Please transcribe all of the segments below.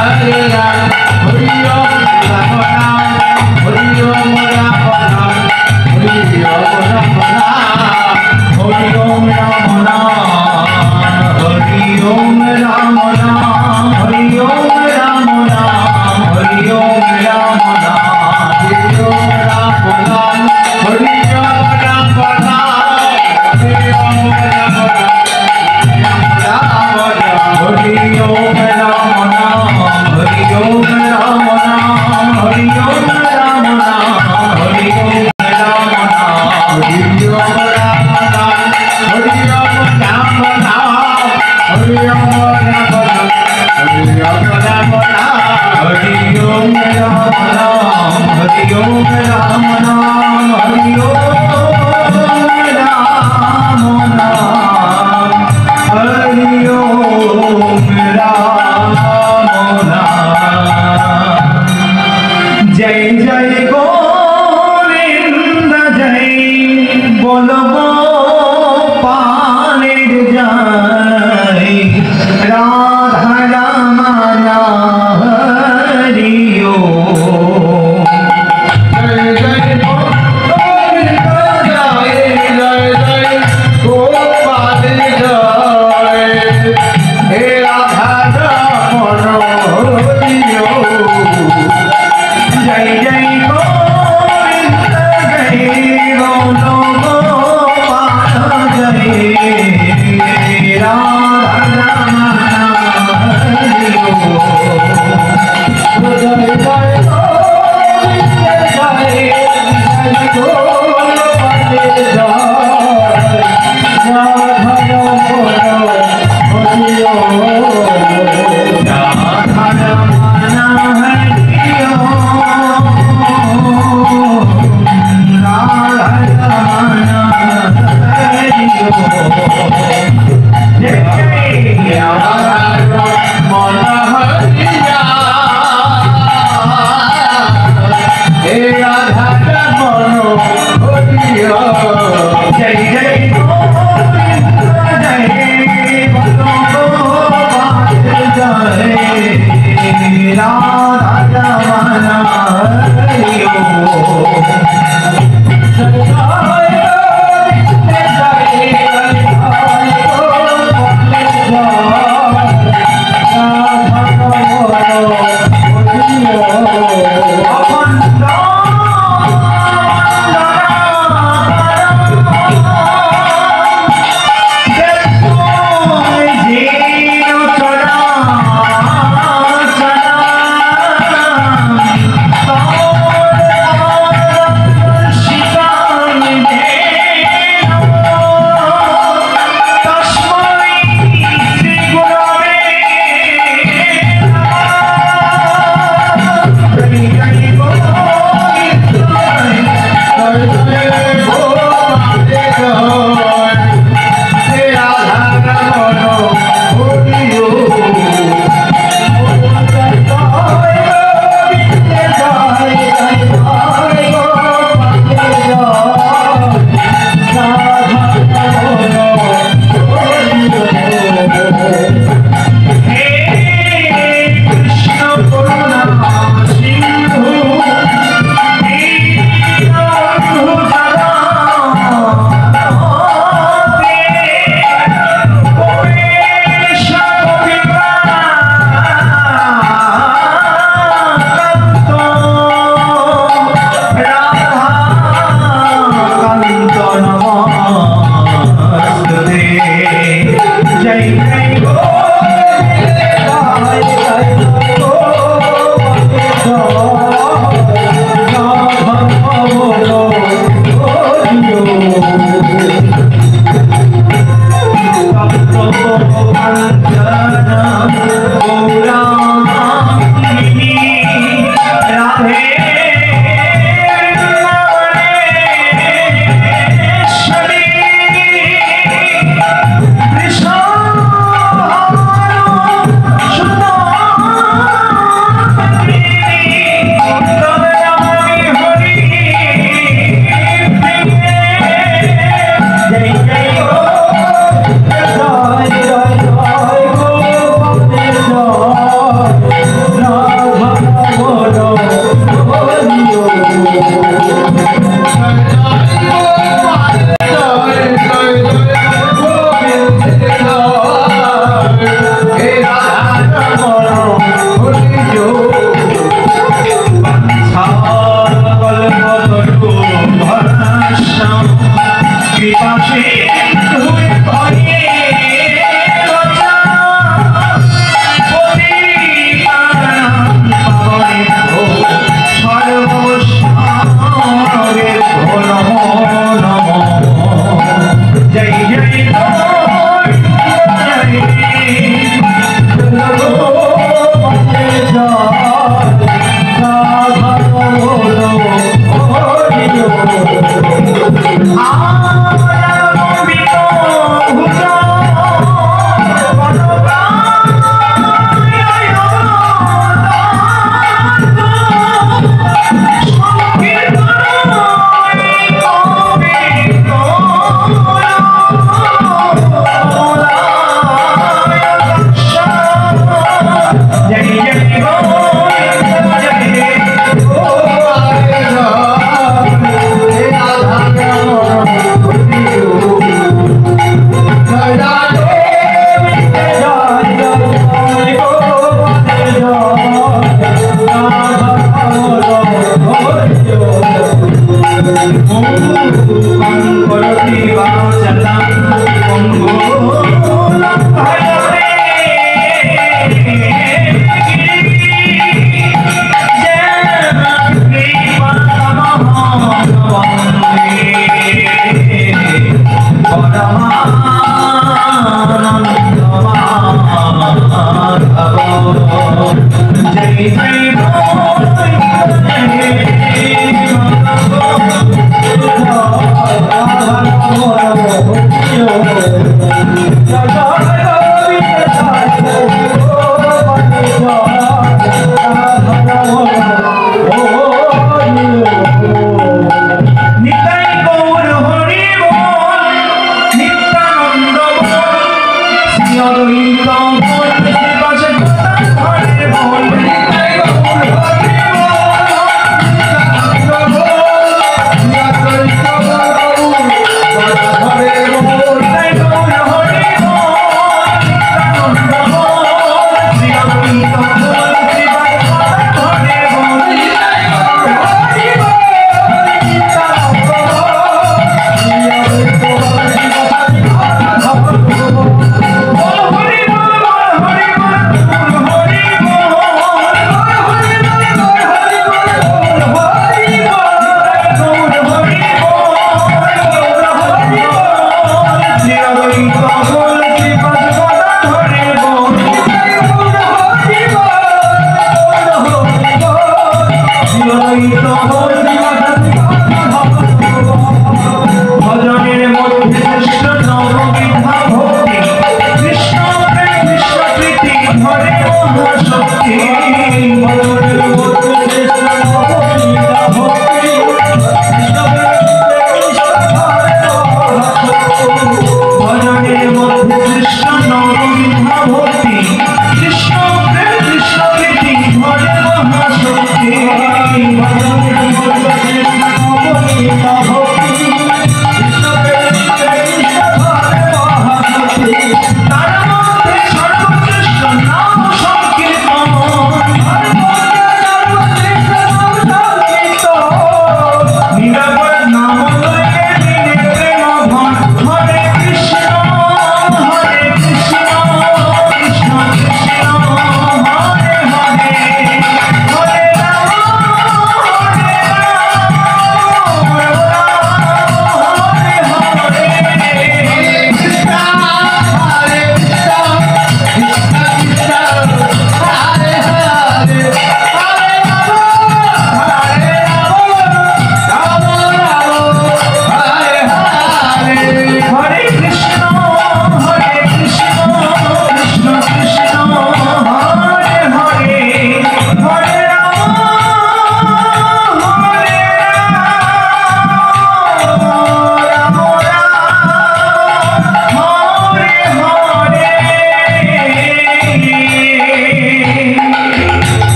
Hरि Om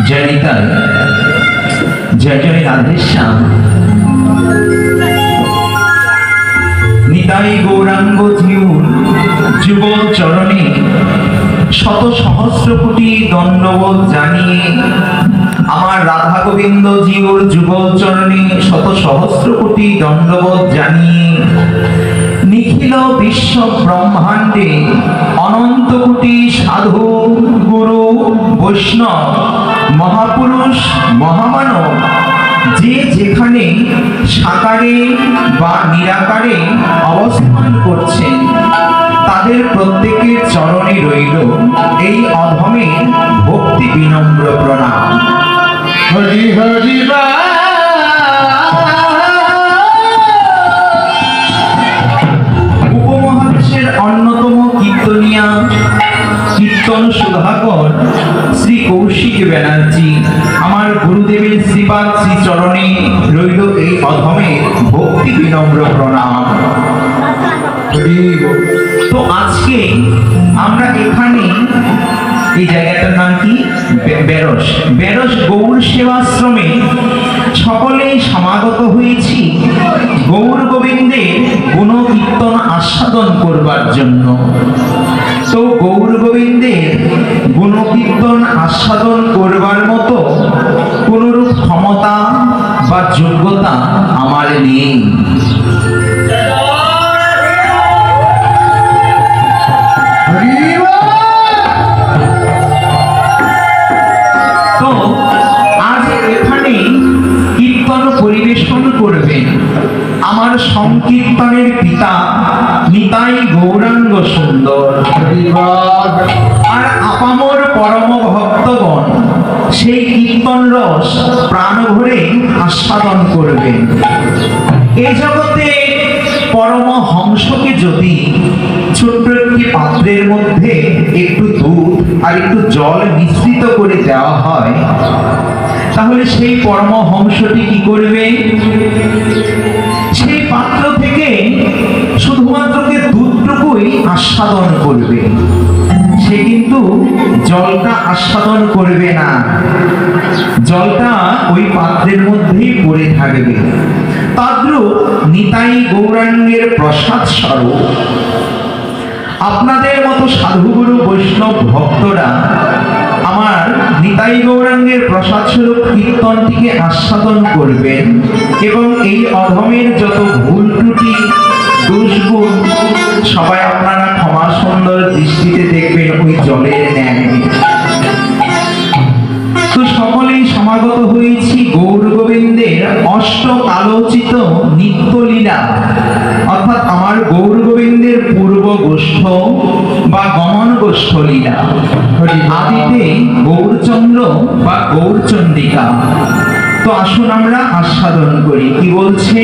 जय निताई, जय जय राधेश्याम। निताई गौरांग जीवन जुगल चरणे शत सहस्र कोटी दंडवत जानिए आमार राधा गोविंद जीवर जुगल चरणे शत सहस्र कोटी दंडवत जानिए निखिल विश्व ब्रह्मांडे अनंत कोटी साधु गुरु वैष्णव महापुरुष महामानव जे जेखाने साकारे बा निराकारे अवस्थान करछेन तादेर प्रत्येकेर चरणे रइल एई अधमेर भक्ति विनम्र प्रणाम। हरि हरि उपमहादेशेर अन्यतम कीर्तनिया कीर्तन सुधाकर श्री कौशिक बैनार्जी आमार गुरुदेवेर श्रीपाद श्री चरणे रइल एई अधमेर भक्ति विनम्र प्रणाम। तो आज के আমরা এখানে এই জায়গাটার নাম কি বেরস বেরস গৌর সেবাশ্রমে সকলেই সমাগত হয়েছি গৌর গোবিন্দের গুণ কীর্তন আস্বাদন করবার জন্য। তো গৌর গোবিন্দের গুণ কীর্তন আস্বাদন করবার মতো কোনরূপ ক্ষমতা বা যোগ্যতা আমার নেই। तो आज एखाने कीर्तन परिवेशन करबेन आमार संकीर्तनेर पिता निताई गौरांग सुंदर और आपामर परम भक्तगण सेई कीर्तन रस प्राण भरे आस्वादन करबेन। ए जगते परम हंसके यदि छोट्ट एकटी पात्रेर मध्य एकटू दूध और एकटू जल मिश्रित करे देওয়া হয় তাহলে সেই পরম হংসটি কি করবে? সেই পাত্র থেকে শুধুমাত্র দুধটুকুই আস্বাদন করবে, সে কিন্তু জলটা আস্বাদন করবে না, জলটা ওই পাত্রের মধ্যেই পড়ে থাকবে। তদ্রূপ নিতাই গৌরাঙ্গের প্রসাদ স্বরূপ আপনাদের মতো সাধুগুরু বৈষ্ণব ভক্তরা আমার নিতাই গৌরাঙ্গের প্রসাদ স্বরূপ কীর্তনটিকে আস্বাদন করবেন এবং এই অধমের যত ভুল ত্রুটি দোষগুণ সবাই আপনারা ক্ষমা সুন্দর দৃষ্টিতে দেখবেন ওই জলের ন্যায়। তো সকলেই সমাগত হয়েছি গৌর গোবিন্দের অষ্টক আলোচিত নিত্যলীলা অর্থাৎ আমার গৌর গোবিন্দের পূর্ব গোষ্ঠ বা গমন গোষ্ঠ লীলা। আদিতে গৌরচন্দ্র বা গৌরচন্দ্রিকা। তো আসুন আমরা আস্বাদন করি। কি বলছে?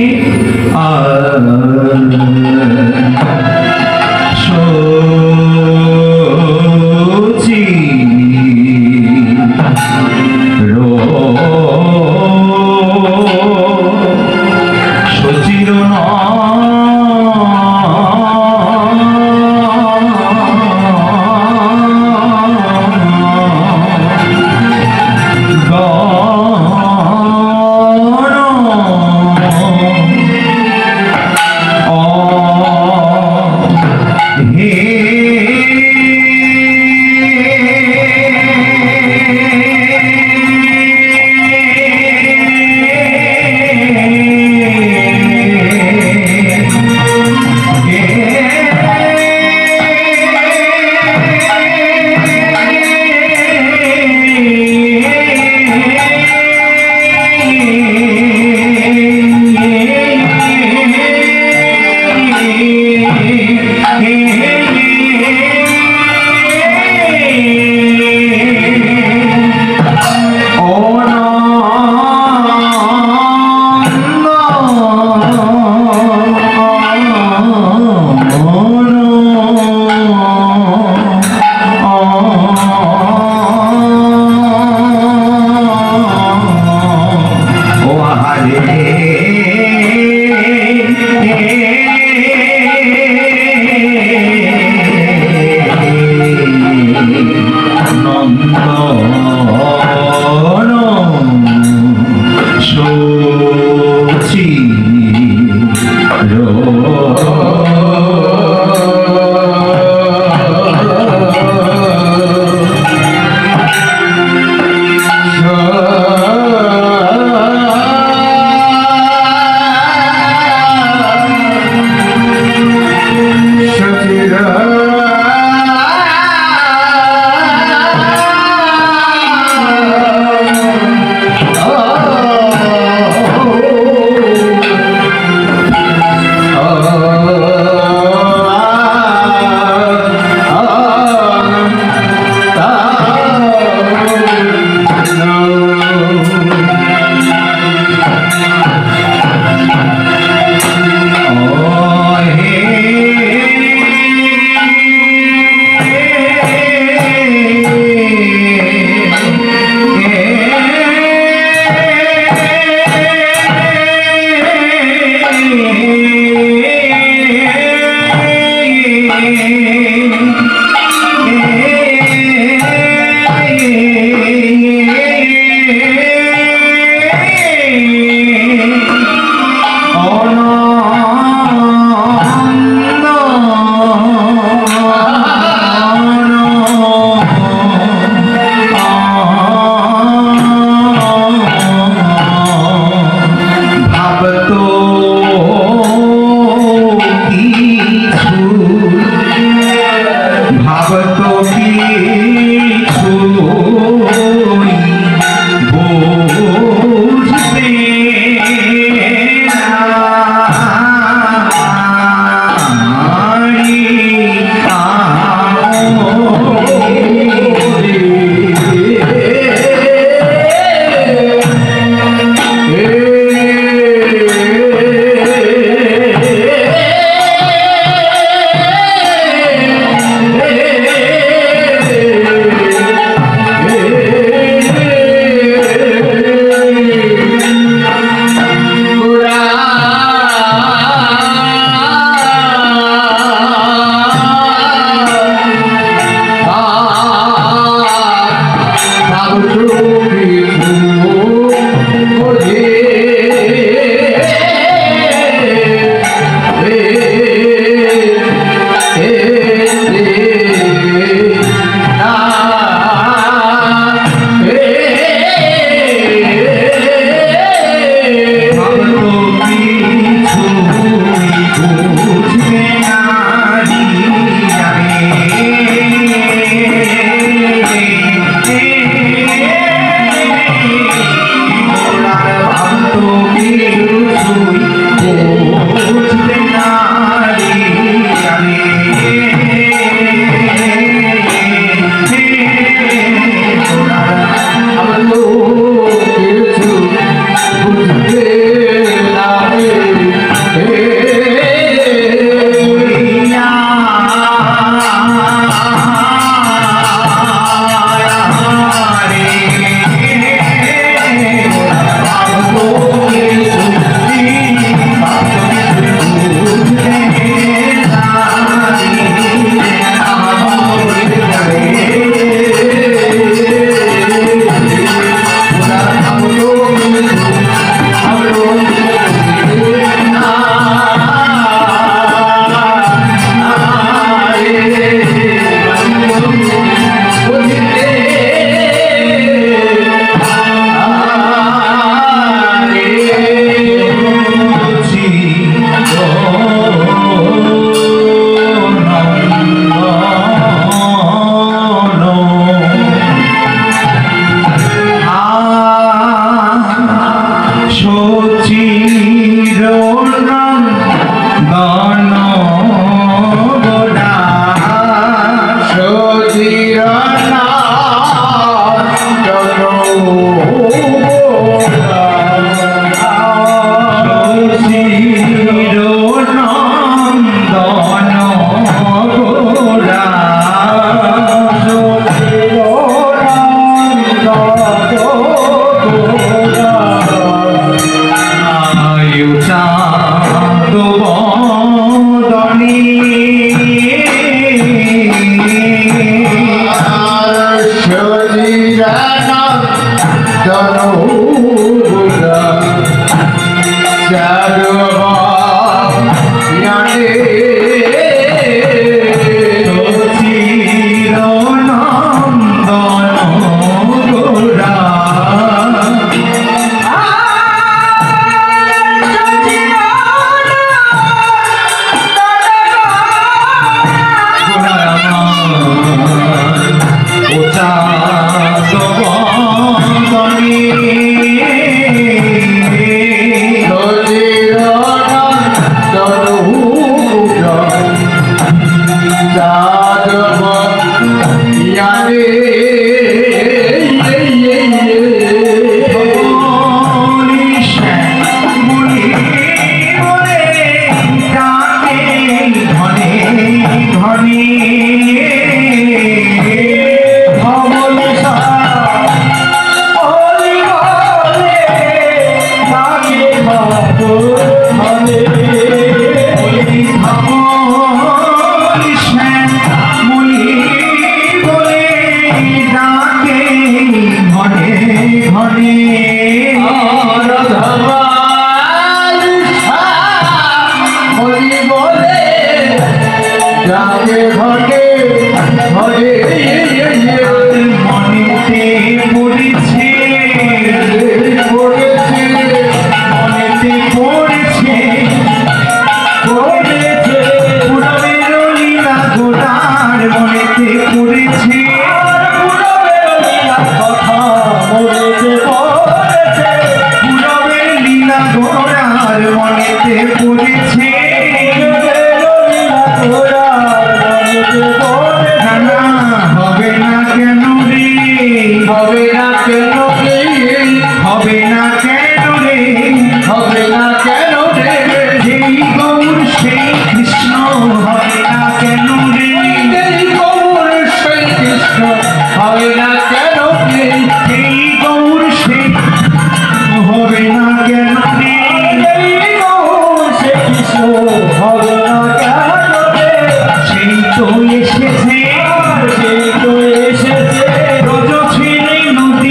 এসেছে রজ ছেড়ে নদী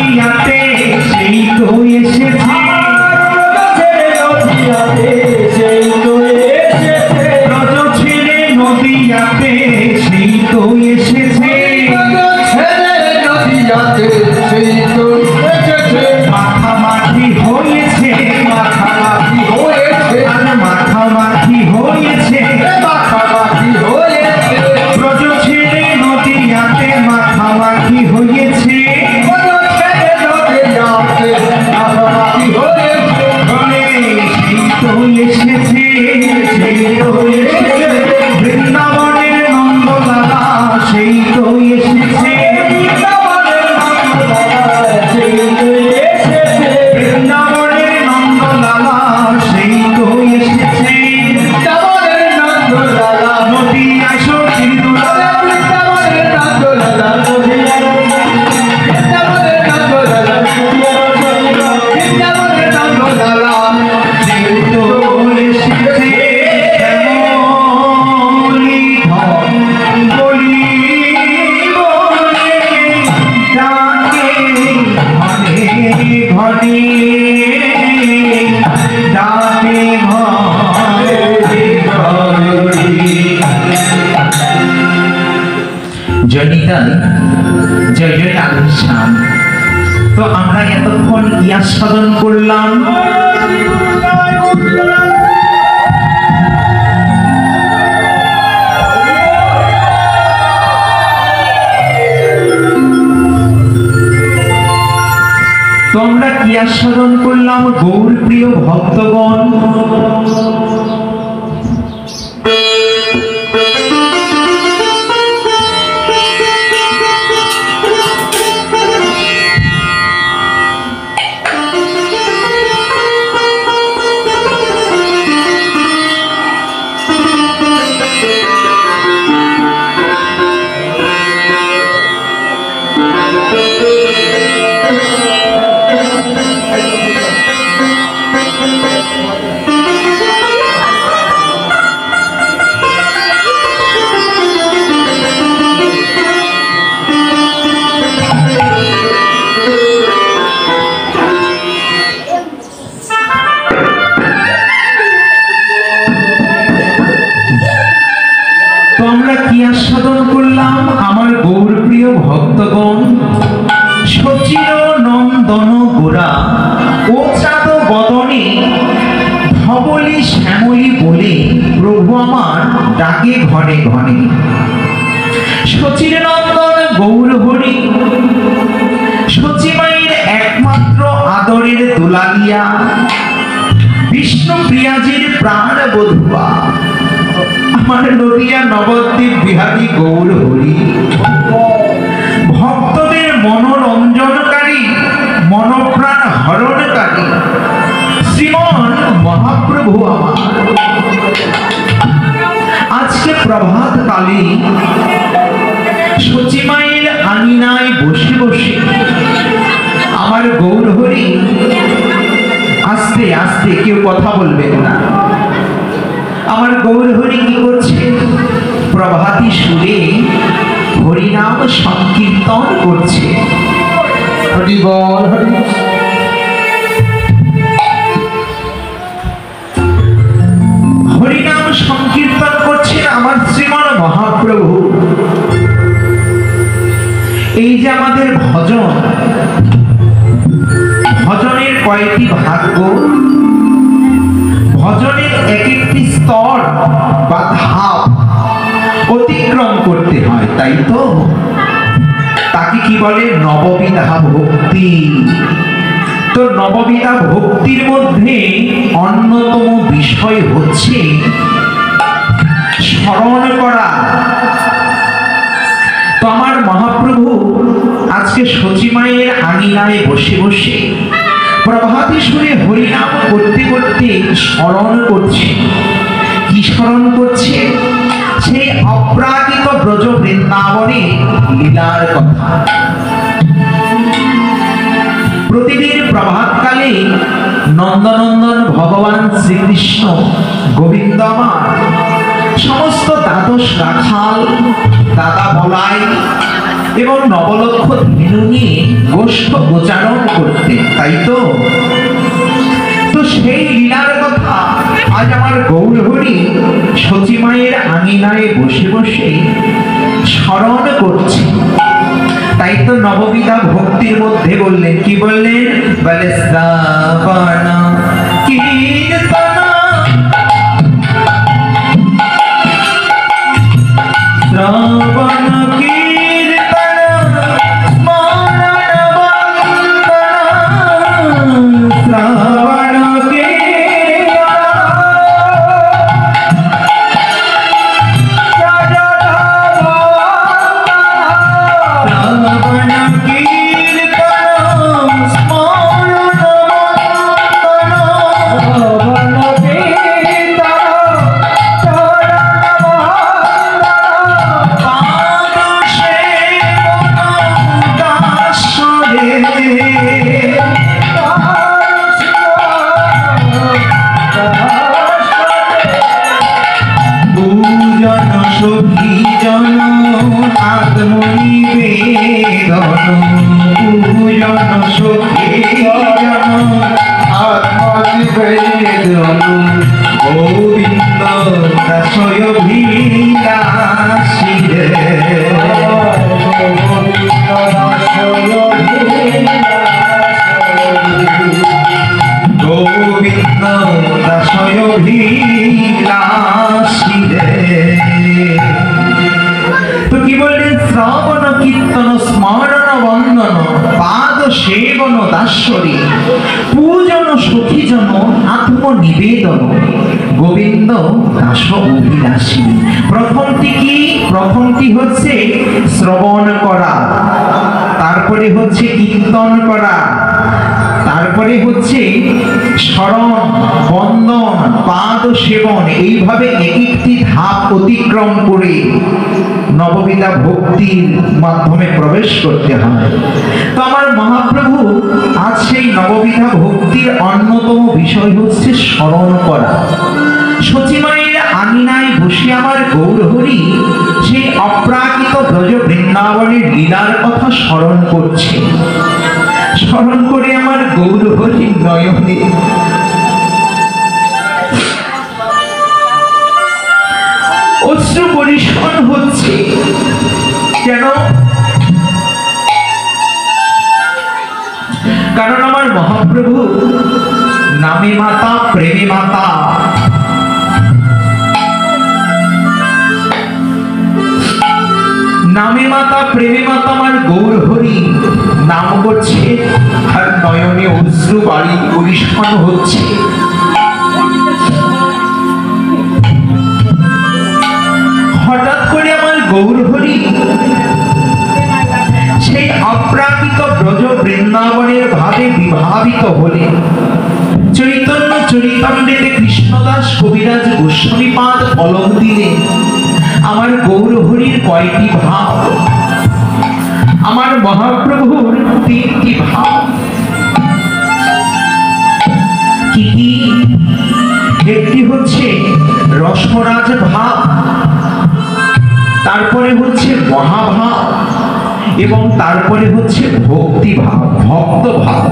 ঘনে ডাকে জনিতাই জয় জয় রাধেশ্যাম। তো আমরা এতক্ষণ কি আস্বাদন করলাম? তো আমরা কি আস্বাদন করলাম গৌর প্রিয় ভক্তগণ? আস্বাদন করলাম আমার গৌর প্রিয় ভক্তগণ, সচির নন্দন গোরা ও চাঁদ বদনে ধবলি শ্যামলি বলে প্রভু আমার ডাকে ঘনে ঘনে। সচির নন্দন গৌর হরি, সচিমায়ের একমাত্র আদরের দোলালিয়া, বিষ্ণু প্রিয়াজির প্রাণ বধুয়া আমার নদিয়া নবদ্বীপ বিহারী গৌর হরি, ভক্তদের মনোরঞ্জনকারী মনপ্রাণ হরণকারী শ্রীমন মহাপ্রভু আমার। আজকে প্রভাত কালে সচিমায়ের আঙিনায় বসে বসে আমার গৌর হরি, আস্তে আস্তে কেউ কথা বলবেন না, আমার গৌর হরি কি করছে? প্রভাতী সুরে হরিনাম সংকীর্তন করছে। হরি বল হরি। হরিনাম সংকীর্তন করছেন আমার শ্রীমান মহাপ্রভু। এই যে আমাদের ভজন, ভজনের কয়েকটি ভাগ্য, ভজনের এক একটি স্তর বা ধাপ অতিক্রম করতে হয়, তাই তো? তাকে কি বলে? নববিধা ভক্তি। তো নববিধা ভক্তির মধ্যে অন্যতম বিষয় হচ্ছে স্মরণ করা। তো আমার মহাপ্রভু আজকে সচিমায়ের আঙিনায় বসে বসে প্রভাতী সুরে হরিনাম করতে করতে স্মরণ করছে। কি স্মরণ করছে? সেই অপ্রাকৃত ব্রজ বৃন্দাবনে লীলার কথা। প্রতিদিন প্রভাতকালে নন্দনন্দন ভগবান শ্রীকৃষ্ণ গোবিন্দ আমার সমস্ত দ্বাদশ রাখাল, দাদা বলাই এবং নবলক্ষ ধেনু নিয়ে গোষ্ঠ গোচারণ করতে, তাই তো? তো সেই লীলার কথা আজ আমার গৌর হরি সচিমায়ের আঙিনায় বসে বসে স্মরণ করছে। তাই তো নববিধা ভক্তির মধ্যে বললেন, কি বললেন? বলে শ্রাবণ কীর্তন, শ্রাবণ কীর্তন স্মরণ বন্দন, শ্রাবণ সখী জন আত্মনিবেদন, পূজন সখী জন সেবন দাসরে পূজন সখীজন আত্মনিবেদন গোবিন্দ দাস অভিলাষী। প্রথমটি কি? প্রথমটি হচ্ছে শ্রবণ করা, তারপরে হচ্ছে কীর্তন করা, তারপরে হচ্ছে স্মরণ, বন্দন, পাদ সেবন। এইভাবে এক একটি ধাপ অতিক্রম করে নববিধা ভক্তির মাধ্যমে প্রবেশ করতে হয়। তো আমার মহাপ্রভু আজ সেই নববিধা ভক্তির অন্যতম বিষয় হচ্ছে স্মরণ করা। সচিমায়ের আঙিনায় বসে আমার গৌরহরি সেই অপ্রাকৃত ব্রজ বৃন্দাবনের লীলার কথা স্মরণ করছে। স্মরণ করে আমার গৌরহরি নয়নে অশ্রু পরিশন হচ্ছে। কেন? কারণ আমার মহাপ্রভু নামে মাতা প্রেমে মাতা। নামে মাতা প্রেমে মাতা আমার গৌরহরি নাম করছে আর নয়নে অশ্রু বাড়ি পরিশন হচ্ছে। হঠাৎ করে আমার গৌরহরি সেই অপ্রাকৃত ব্রজ বৃন্দাবনের ভাবে বিভাবিত হলে চৈতন্য চরিতামৃতে কৃষ্ণদাস কবিরাজ গোস্বামীপাদ কলম দিলে আমার গৌরহরির কয়টি ভাব? আমার মহাপ্রভুর তিনটি ভাব। কি কি? একটি হচ্ছে রসরাজ ভাব, তারপরে হচ্ছে মহাভাব এবং তারপরে হচ্ছে ভক্তি ভাব, ভক্ত ভাব।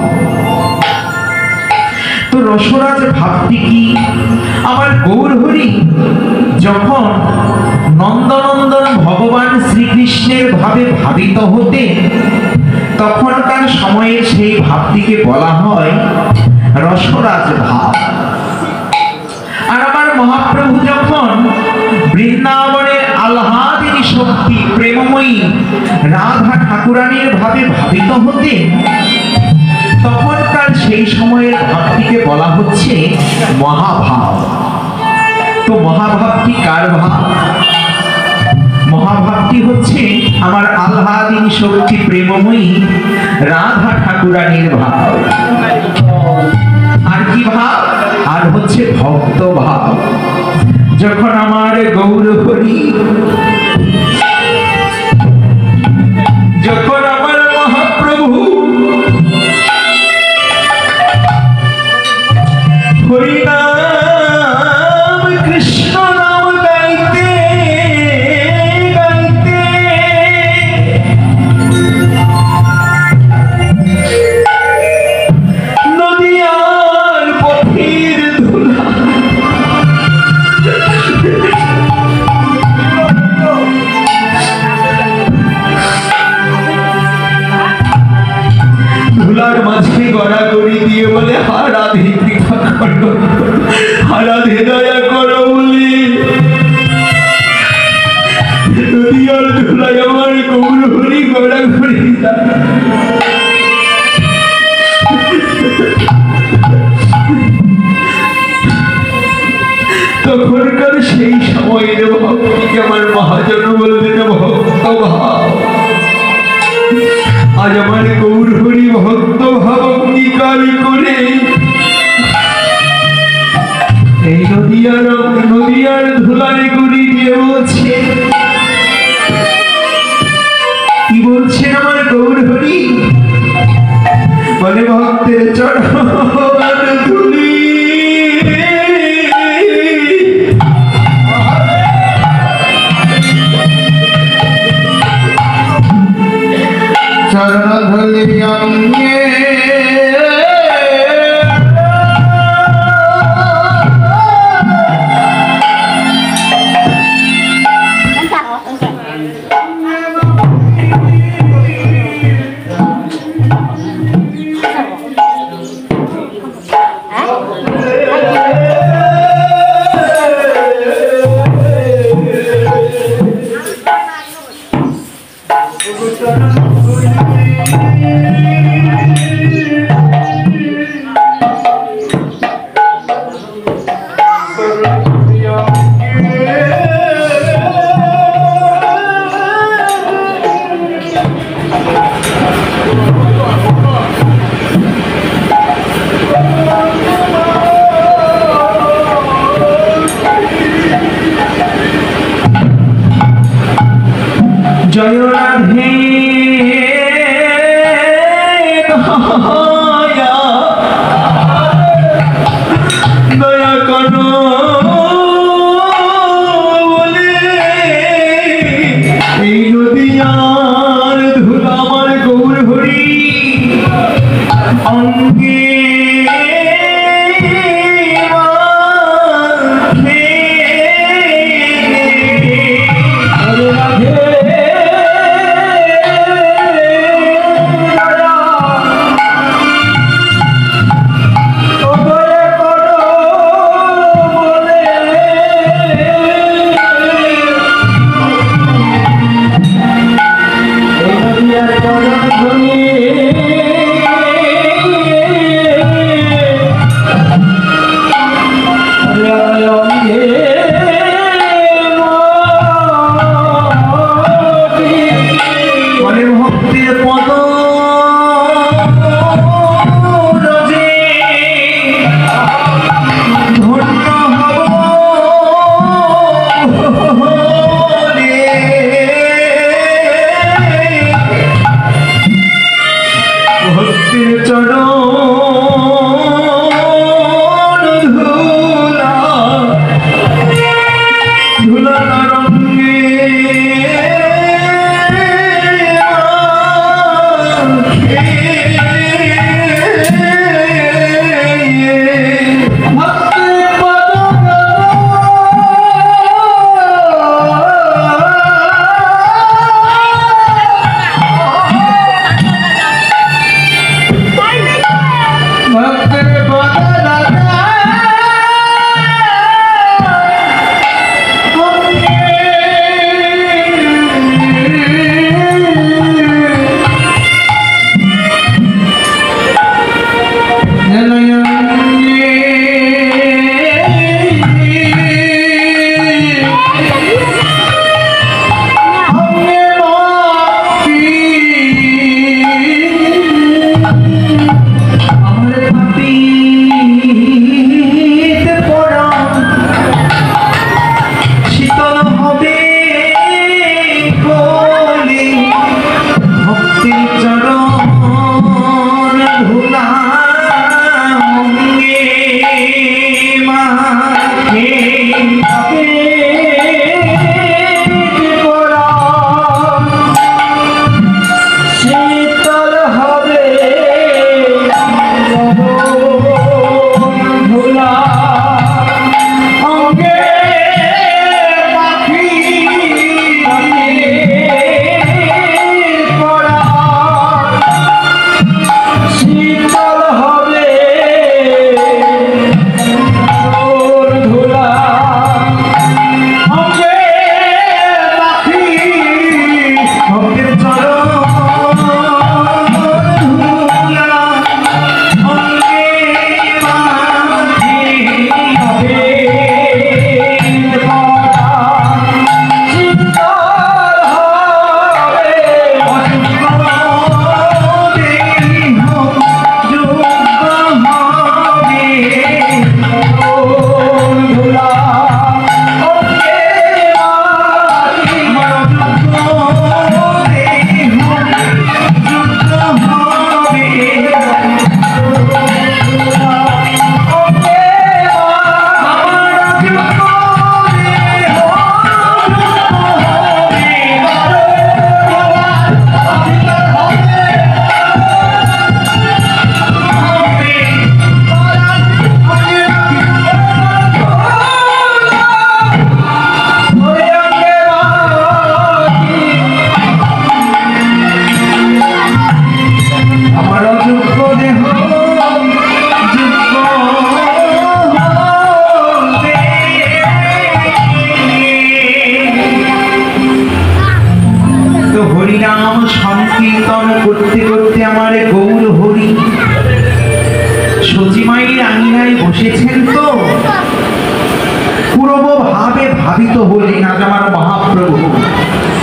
তো রসরাজ ভাবটি কি? আমার গৌরহরি যখন নন্দনন্দন ভগবান শ্রীকৃষ্ণের ভাবে ভাবিত হতে তখনকার সময়ে সেই ভাবটিকে বলা হয় রসরাজ ভাব। আর আমার মহাপ্রভু যখন বৃন্দাবনের আহ্লাদিনী শক্তি প্রেমময়ী রাধা ঠাকুরানীর ভাবে ভাবিত হতে তখনকার সেই সময়ের ভাবটিকে বলা হচ্ছে মহাভাব। তো মহাভাবটি কার ভাব? মহাভাবটি হচ্ছে আমার আহ্লাদিনী শক্তি প্রেমময়ী রাধা ঠাকুরানীর ভাব। আর কি ভাব? আর হচ্ছে ভক্ত ভাব। যখন আমার গৌরহরি, যখন আমার মহাপ্রভু হরিনাম কৃষ্ণ নাম গাইতে গাইতে নদিয়ার পথের ধুলা ধুলার মাঝে গড়াগড়ি দিয়ে বলে হা রাধে কৃপা করো, হা রাধে দয়া করো বলে নদিয়ার ধুলায় আমার গৌরহরি গড়াগড়ি। তখনকার সেই সময়ের ভক্তিকে আমার মহাজন বললেন ভক্ত ভাব। আজ আমার গৌরহরি ভক্ত ভাব অঙ্গীকার করে এই নদিয়ার ধুলায় গুড়ি দিয়ে বলছে, কি বলছেন আমার গৌরহরি? বলে ভক্তের চরণ ধুলি চরণ ধুলি অঙ্গে মায়া দয়া করো বলে এই নদিয়ার ধুলা আমার গৌর হরি অঙ্গে বসেছেন তো পূর্ব ভাবে ভাবিত হলেন আজ আমার মহাপ্রভু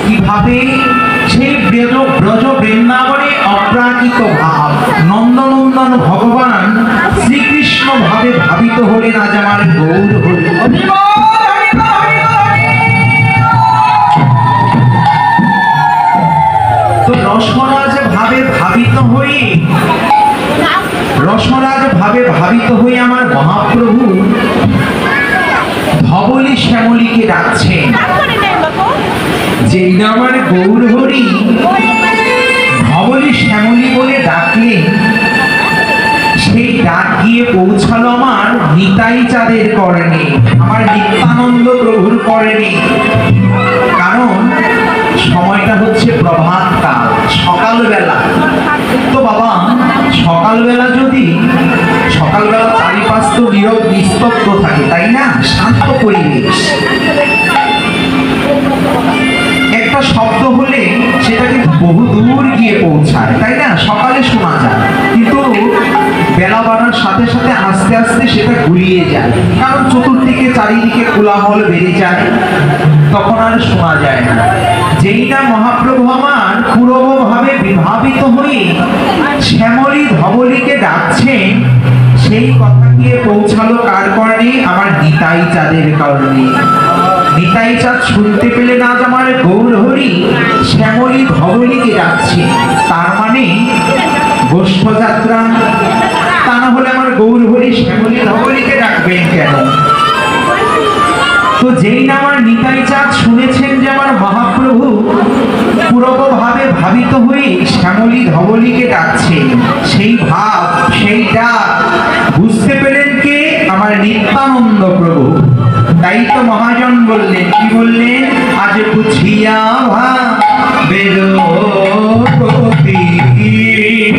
কিভাবে সেই ব্রজ বৃন্দাবনে অপ্রাকৃত ভাব নন্দনন্দন ভগবান শ্রীকৃষ্ণ ভাবে ভাবিত হলেন আজ আমার গৌর হরি। তো রসরাজ ভাবে ভাবিত হয়ে ভাবে ভাবিত হয়ে আমার মহাপ্রভু ধবলি শ্যামলীকে ডাকছেন। যেই না আমার গৌর হরি ধবলি শ্যামলী বলে ডাকলেন, সেই ডাক গিয়ে পৌঁছালো আমার নিতাই চাঁদের কর্ণে, আমার নিত্যানন্দ প্রভুর কর্ণে। কারণ সময়টা হচ্ছে প্রভাতকাল, সকালবেলা। তো বাবা, সকালবেলা যদি সকালবেলা চারিপাশ তো নীরব নিস্তব্ধ থাকে, তাই না? শান্ত পরিবেশ। একটা শব্দ হলে সেটা কিন্তু বহু দূর গিয়ে পৌঁছায়, তাই না? সকালে শোনা যায়, কিন্তু বেলা বাড়ার সাথে সাথে আস্তে আস্তে সেটা গুলিয়ে যায়, কারণ চতুর্দিকে চারিদিকে কোলাহল বেড়ে যায়, তখন আর শোনা যায় না। যেই না মহাপ্রভু আমার পূর্বভাবে বিভাবিত হয়ে শ্যামলী ধবলীকে ডাকছেন, সেই কথা গিয়ে পৌঁছালো কার কর্ণে? আমার নিতাই চাঁদের কর্ণে। নিতাই চাঁদ শুনতে পেলেন আজ আমার গৌর হরি শ্যামলী ধবলীকে ডাকছে, তার মানে গোষ্ঠ যাত্রা। তা না হলে আমার গৌর হরি শ্যামলী ধবলীকে ডাকবেন কেন? তো যেই না আমার নিতাই চাঁদ শুনেছেন যে আমার মহাপ্রভু পূর্বভাবে ভাবিত হয়ে শ্যামলী ধবলীকে ডাকছেন, সেই ভাব, সেই ডাক বুঝতে পেলেন কে? আমার নিত্যানন্দ প্রভু। তাই তো মহাজন বললেন, কি বললেন? আজ বুঝিয়া ভাবের গতি,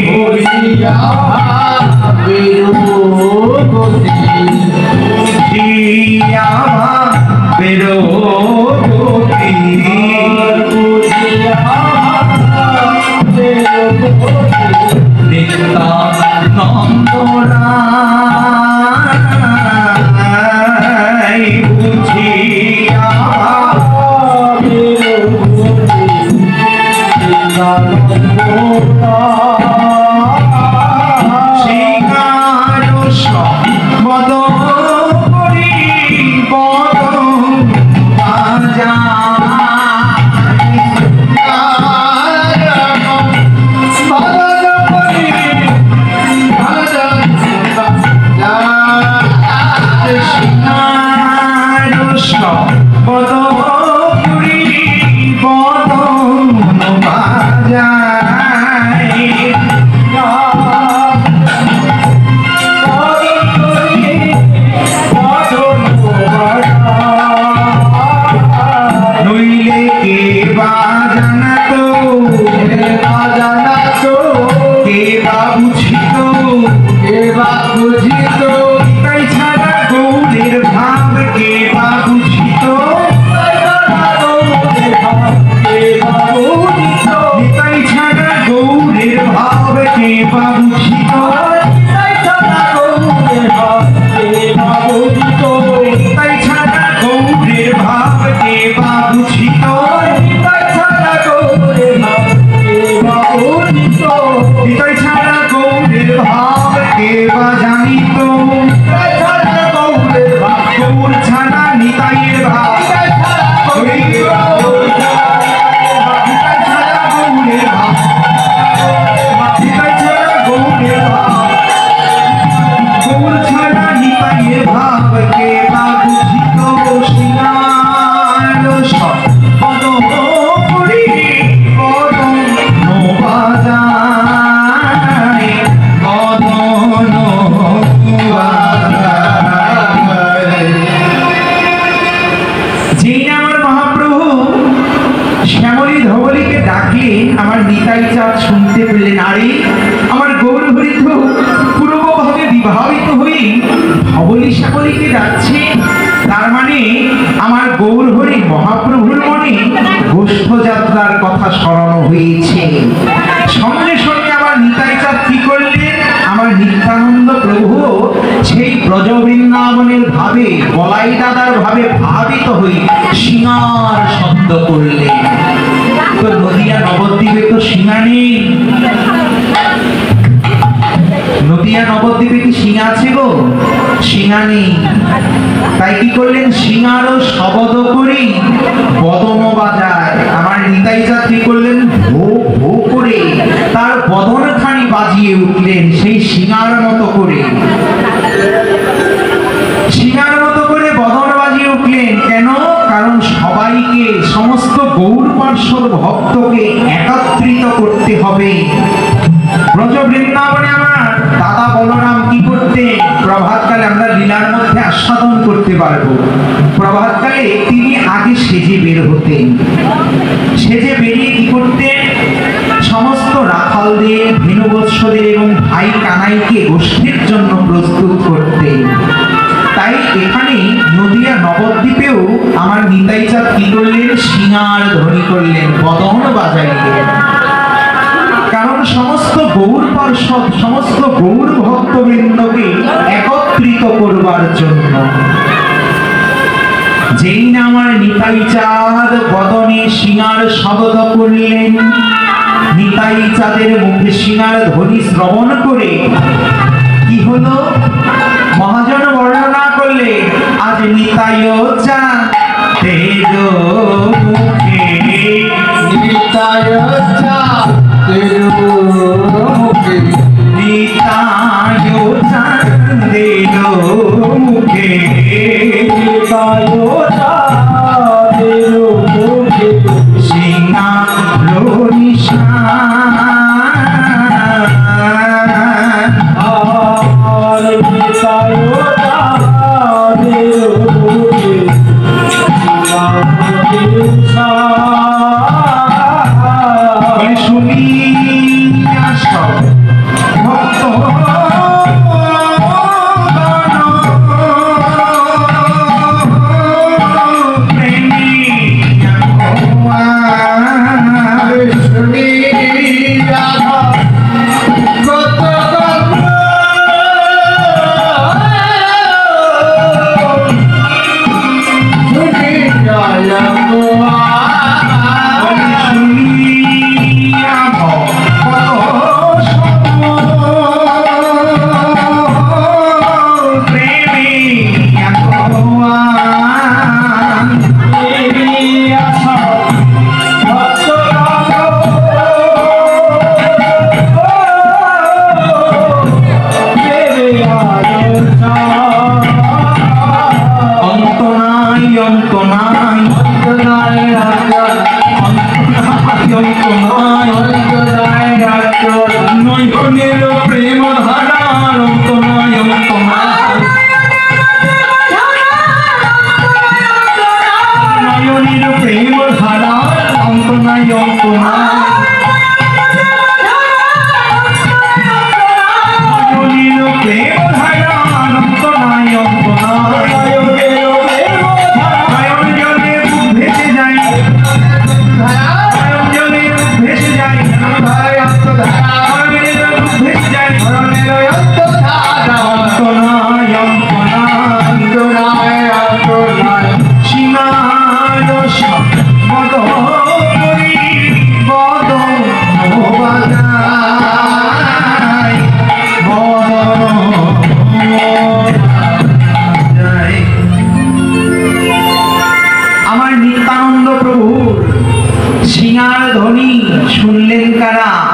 বুঝিয়া ভাবের গতি, বুঝিয়া ভাবের গতি, বুঝিয়া ভাবের গতি, নিত্যানন্দ রায় বুঝিয়া ভাবের গতি, নিত্যানন্দ শিকার সম্বদ করি বদন আমার নিতাই চাঁদ শুনতে পেলেন, আরে আমার গৌর হরি তো পূর্বভাবে বিভাবিত হয়ে ধবলী শ্যামলীকে ডাকছে, তার মানে আমার গৌর হরি মহাপ্রভুর মনে গোষ্ঠ যাত্রার কথা স্মরণ হয়েছে। সঙ্গে সঙ্গে আমার নিতাই চাঁদ কি করলেন? আমার নিত্যানন্দ প্রভু সেই ব্রজ বৃন্দাবনের ভাবে, বলাই দাদার ভাবে ভাবিত হয়ে সিঙার শব্দ করলেন। তো নদিয়া নবদ্বীপে তো সিঙা নেই, নদিয়া নবদ্বীপে কি সিঙা আছে গো? সিঙা নেই। তাই কি করলেন? সিঙারও শব্দ করি বদন বাজায়। আমার নিতাই চাঁদ কি করলেন? ভো ভো করে তার বদন খানি বাজিয়ে উঠলেন সেই শিঙার মতো করে, শিঙার মতো করে বদন বাজিয়ে উঠলেন। কেন? কারণ সবাইকে, সমস্ত গৌর পার্শ্বদ ভক্তকে একত্রিত করতে হবে। ব্রজ বৃন্দাবনে আমার দাদা বলরাম কি করতেন? প্রভাতকালে আমরা লীলার মধ্যে আস্বাদন করতে পারবো। প্রভাতকালে তিনি আগে সেজে বের হতেন। সেজে বেরিয়ে কি করতেন? সমস্ত রাখালদের, ভেনুবৎসদের এবং ভাই কানাইকে গোষ্ঠীর জন্য প্রস্তুত করতেন। তাই এখানে নদিয়া নবদ্বীপেও আমার নিতাই চাঁদ কি করলেন? শিঙার ধ্বনি করলেন, বদন বাজাইলেন। কারণ সমস্ত গৌর পার্ষদ, সমস্ত গৌর ভক্তবৃন্দকে একত্রিত করবার জন্য। যেই না আমার নিতাই চাঁদ বদনে শিঙার শব্দ করলেন, নিতাই চাঁদের মুখে শিঙার ধ্বনি শ্রবণ করে কি হলো? মহাজন বর্ণনা করলে, আজ নিতাই চাঁদের মুখে, নিতাই চাঁদের মুখে, নিতাই চাঁদের মুখে, নিতাই চাঁদের মুখে সিংহার নিশান, আর নিতাই চাঁদের মুখে বলে শুনিয়া সব ভক্ত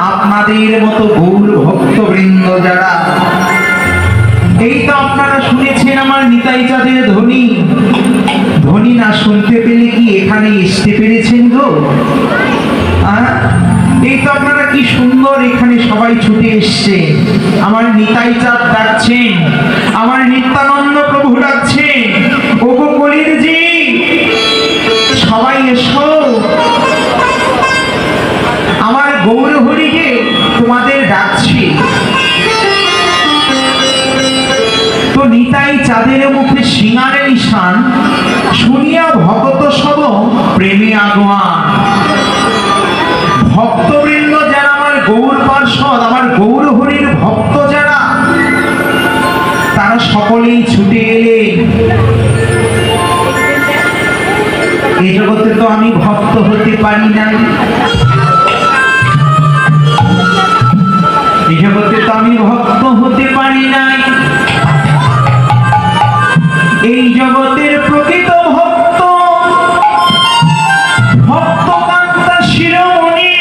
আপনাদের মতো গৌর ভক্তবৃন্দ যারা, এই তো আপনারা শুনেছেন আমার নিতাই চাঁদের ধ্বনি। ধ্বনি না শুনতে পেলে কি এখানে আসতে পেরেছেন গো? এই তো আপনারা কি সুন্দর এখানে সবাই ছুটে এসছে, আমার নিতাই চাঁদ ডাকছেন, আমার নিত্যানন্দ প্রভু ডাকছেন, ওগো কলির জি সবাই এসো, আমার গৌর হরিকে তোমাদের ডাকছি। তো নিতাই চাঁদের মুখে সিঙারে নিশান শুনিয়া ভক্ত সব প্রেমে আগুয়ান। ভক্তবৃন্দ যারা আমার গৌর পার্ষদ, আমার গৌর হরির ভক্ত যারা, তারা সকলেই ছুটে এলেন। এই জগতে তো আমি ভক্ত হতে পারি নাই, এই জগতে তো আমি ভক্ত হতে পারি নাই। এই জগতের প্রকৃত ভক্ত, ভক্তকান্তা শিরোমণি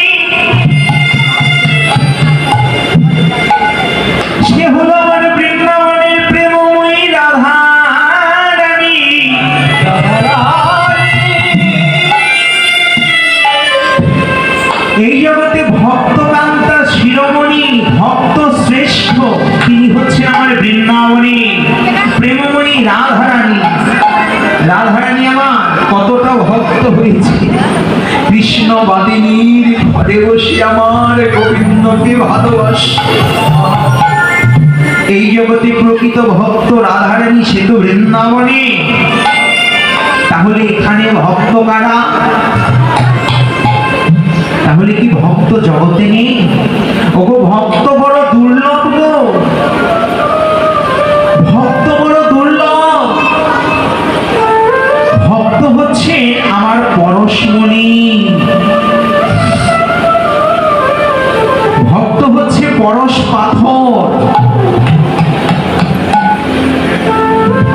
বৃন্দাবনে প্রেমময়ী রাধারানী আমার কতটা ভক্ত হয়েছে। কৃষ্ণ বাদিনীর ঘরে বসে আমার গোবিন্দকে ভালোবাসে। এই জগতে প্রকৃত ভক্ত রাধারানী সে তো বৃন্দাবনে। তাহলে এখানে ভক্ত কারা? তাহলে কি ভক্ত জগতে নেই? ওগো ভক্ত বড় দুর্লভ গো, ভক্ত বড় দুর্লভ। ভক্ত হচ্ছে আমার পরশমণি, ভক্ত হচ্ছে পরশ পাথর।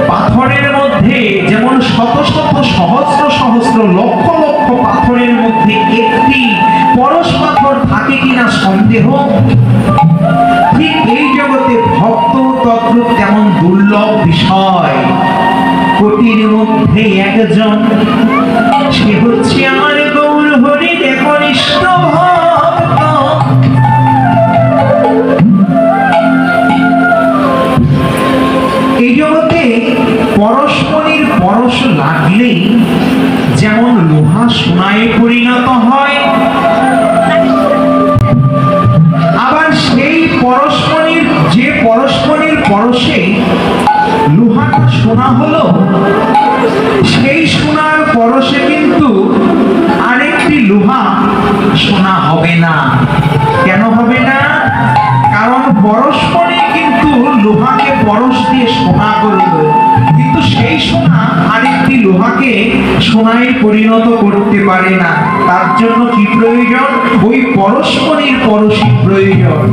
পাথরের মধ্যে যেমন শত শত সহস্র সহস্র লক্ষ লক্ষ পাথরের মধ্যে একটি পরশ পাথর থাকে কিনা সন্দেহ, ঠিক এই জগতে ভক্ত তত্ত্ব তেমন দুর্লভ বিষয়। কোটির মধ্যে একজন, সে হচ্ছে আমার গৌর হরির একনিষ্ঠ ভক্ত। এই জগতে পরশমণির পরশ লাগলেই যেমন লোহা সোনায় পরিণত হয়, আবার সেই পরশমণির পরশে লোহাটা সোনা হলো, সেই সোনার পরশে কিন্তু আরেকটি লোহা সোনা হবে না। কেন হবে না? কারণ পরশমণি কিন্তু লোহাকে পরশ দিয়ে সোনা করবে, কিন্তু সেই সোনা আরেকটি লোহাকে সোনায় পরিণত করতে পারে না। তার জন্য কি প্রয়োজন? ওই পরশমণির পরশই প্রয়োজন।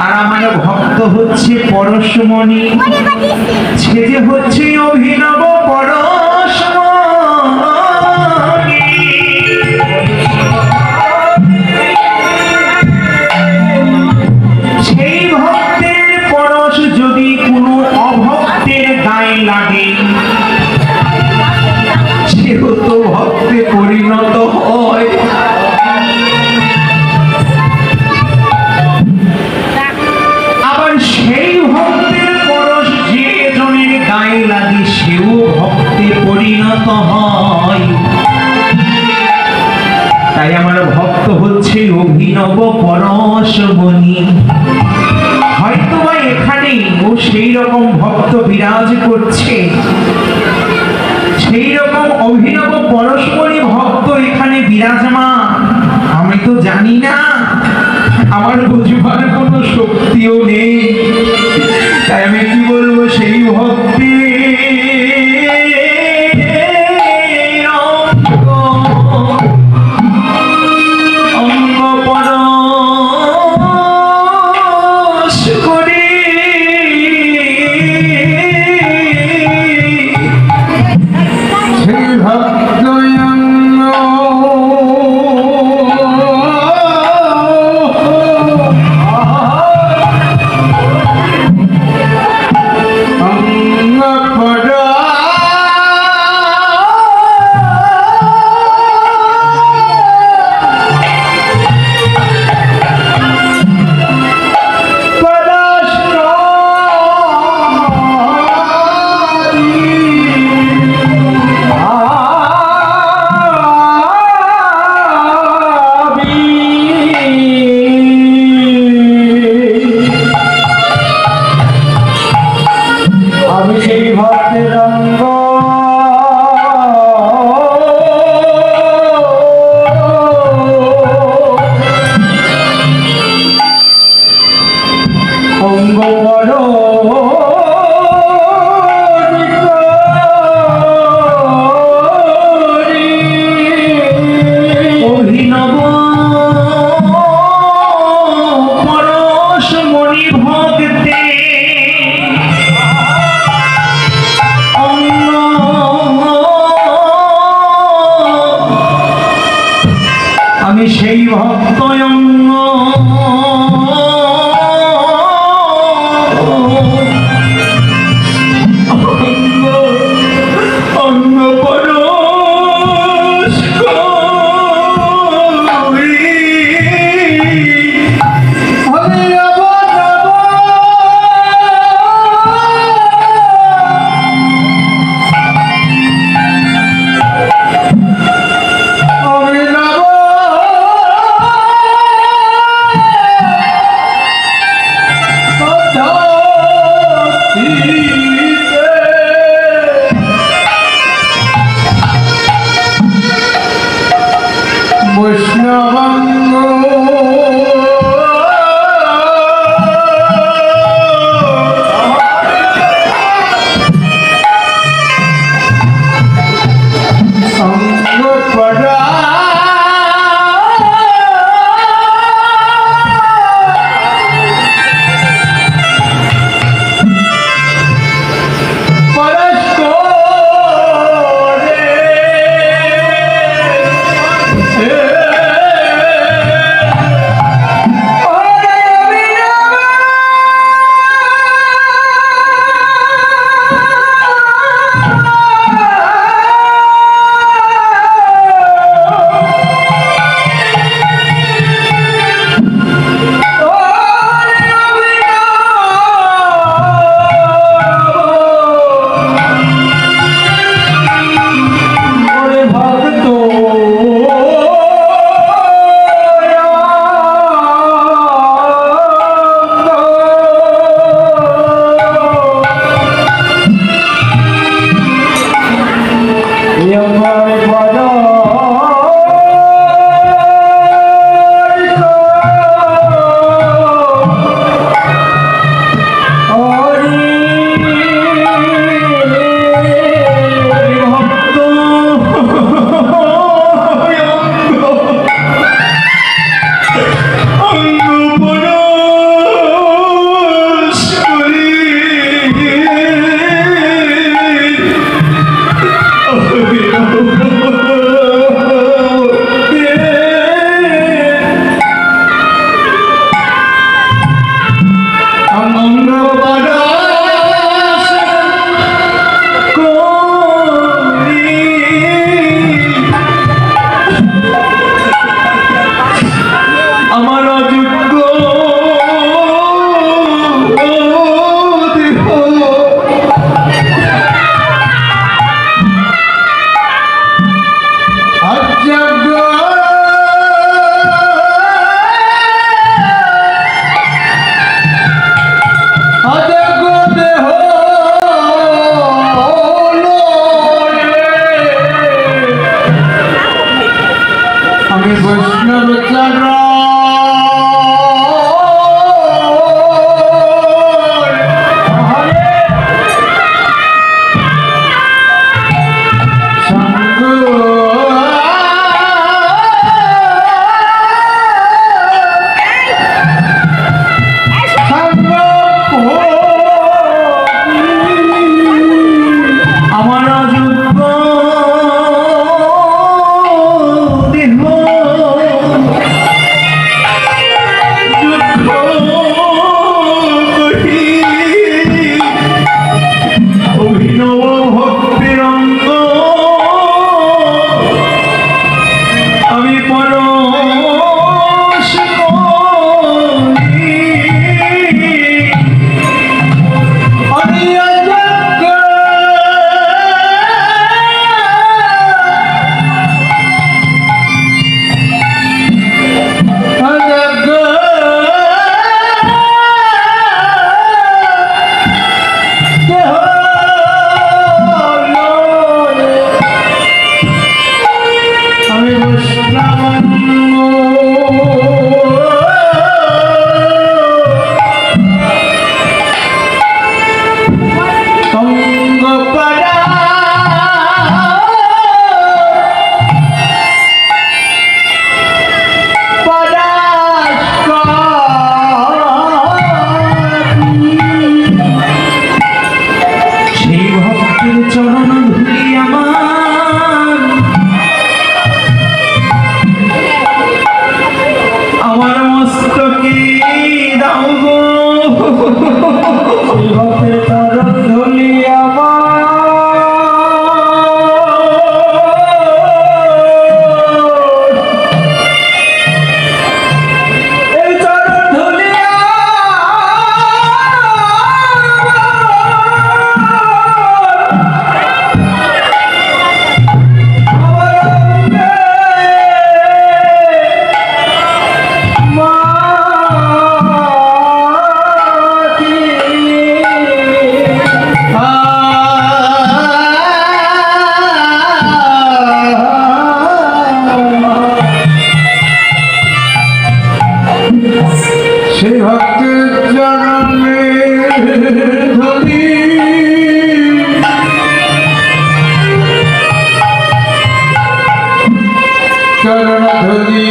আর আমার ভক্ত হচ্ছে পরশমণি, সে যে হচ্ছে অভিনব পরশমণি। সেই ভক্তের পরশ যদি কোনো অভক্তের গায়ে লাগে, সেও তো ভক্তে পরিণত হয়। আবার সেই ভক্তের পরশ যে জনের গায়ে লাগে, সেও ভক্তে পরিণত হয়। তাই আমার ভক্ত হচ্ছে অভিনব পরশমণি। হয়তো বা এখানে ও সেই রকম ভক্ত বিরাজ করছে, সেই রকম অভিনব পরশমণি ভক্ত এখানে বিরাজমান। আমি তো জানি না, আমার বুঝবার কোনো শক্তিও নেই। তাই আমি কি বলবো, সেই ভক্তি অঙ্গ পরশ করে সেই ভক্ত সেই ভক্ত বৈষ্ণবাঙ্গ সঙ্গ পড়া ধরি চরণ ধরি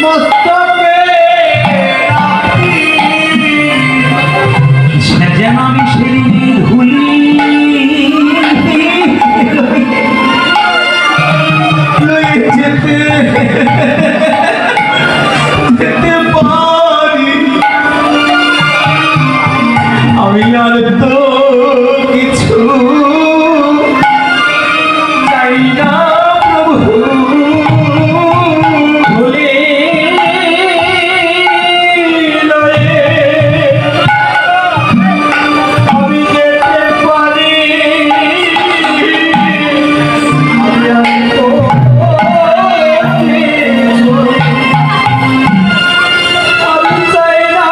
মস্তকে যেন আমি সেদিন ভুলি লয়ে যেতে যেতে পারি আমি আর তো কিছু চাই না প্রভু ভুলে লয়ে আমি যেতে পারি আমি আর তো আমি চাই না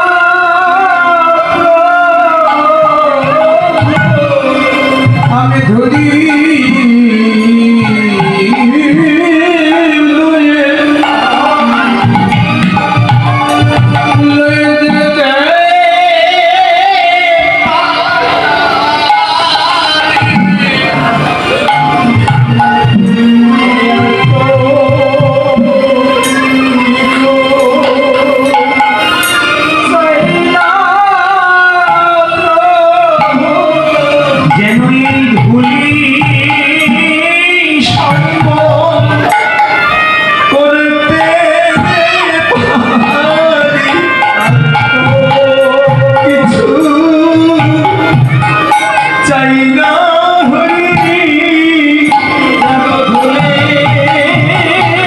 আমি ধরি লয়ে লয়ে যেতে যেন এই ভুলি সঙ্গ করতে কিছু চাই না হরি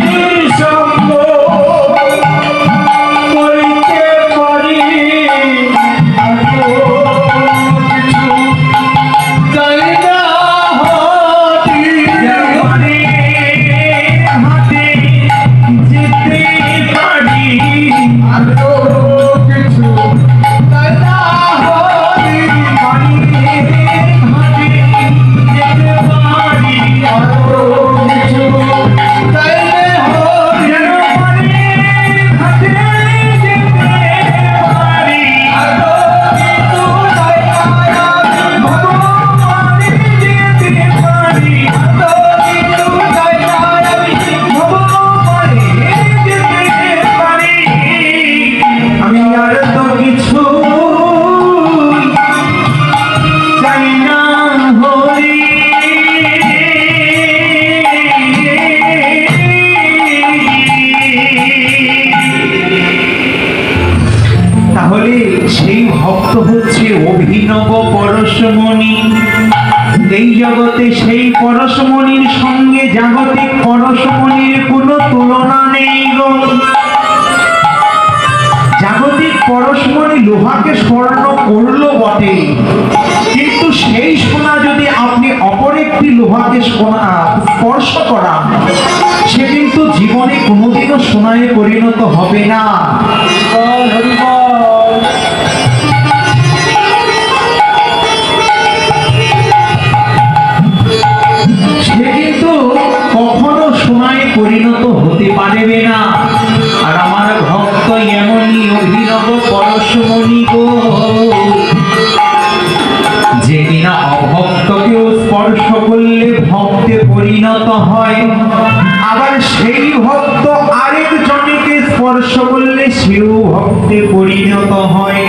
ভুলে সঙ্গ করিতে পারি কিছু চাই না হরি হাতে যেতে পারি আরো কিছু চাই না হরি হাতে যেতে পারি আরো কিছু চাই না হরি যেন হাতে যেতে পারি আরো কিছু চাই না ভগবানে যেতে পারি ভগবানে যেতে পারি আমি আর তো কিছু চাই না হরি তাহলে সেই ভক্ত হচ্ছে অভিনব পরশমণি। এই জগতে সেই পরশমণির সঙ্গে জাগতিক পরশমণির কোনো তুলনা নেই গো। জাগতিক পরশমণি লোহাকে স্বর্ণ করলো বটে, কিন্তু সেই সোনা যদি আপনি অপর একটি লোহাকে স্পর্শ করান, সে কিন্তু জীবনে কোনোদিনও সোনায় পরিণত হবে না। সে কিন্তু কখনো সোনায় পরিণত হতে পারবে না। আর আমার ভক্ত এমনই অভিনব পরশমণি গো, যে কিনা অভক্তকেও স্পর্শ করলে ভক্তে পরিণত হয়, আবার সেই ভক্ত আরেকজনকে স্পর্শ করলে সেও ভক্তে পরিণত হয়,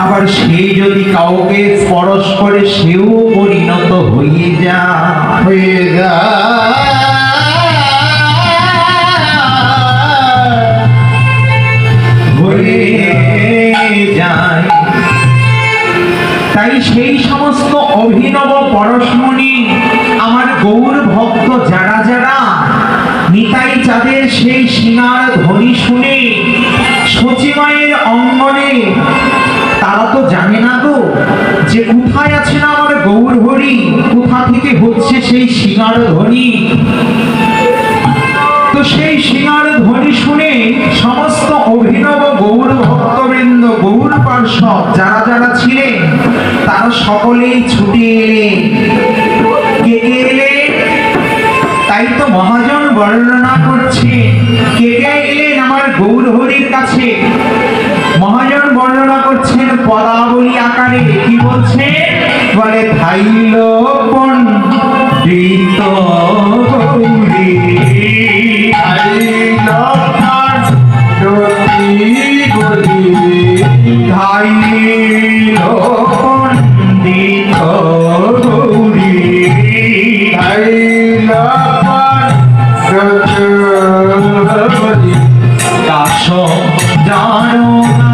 আবার সে যদি কাউকে স্পর্শ করে সেও পরিণত হয়ে যায়। তাই সেই সমস্ত অভিনব পরশমণি আমার গৌর ভক্ত যারা যারা নিতাই চাঁদের সেই সিঙার ধ্বনি শুনে সচিমায়ের অঙ্গনে, তারা তো জানে না গো যে কোথায় আছেন আমার গৌর হরি, কোথা থেকে হচ্ছে সেই সিঙার ধ্বনি। তো সেই সিঙার ধ্বনি শুনে সমস্ত অভিনব গৌর ভক্তবৃন্দ, গৌর পার্ষদ যারা যারা ছিলেন, তারা সকলেই ছুটে এলেন। কে কে এলেন? তাই তো মহাজন বর্ণনা করছে কে কে এলেন আমার গৌর হরির কাছে। মহাজন বর্ণনা করছেন পদাবলী আকারে, কি বলছে, বলে ধাইল পণ্ডিত গৌরী, ধাইল পণ্ডিত গৌরী, ধাইল পণ্ডিত গৌরী, ধাইল পণ্ডিত গৌরী, দাস জানো না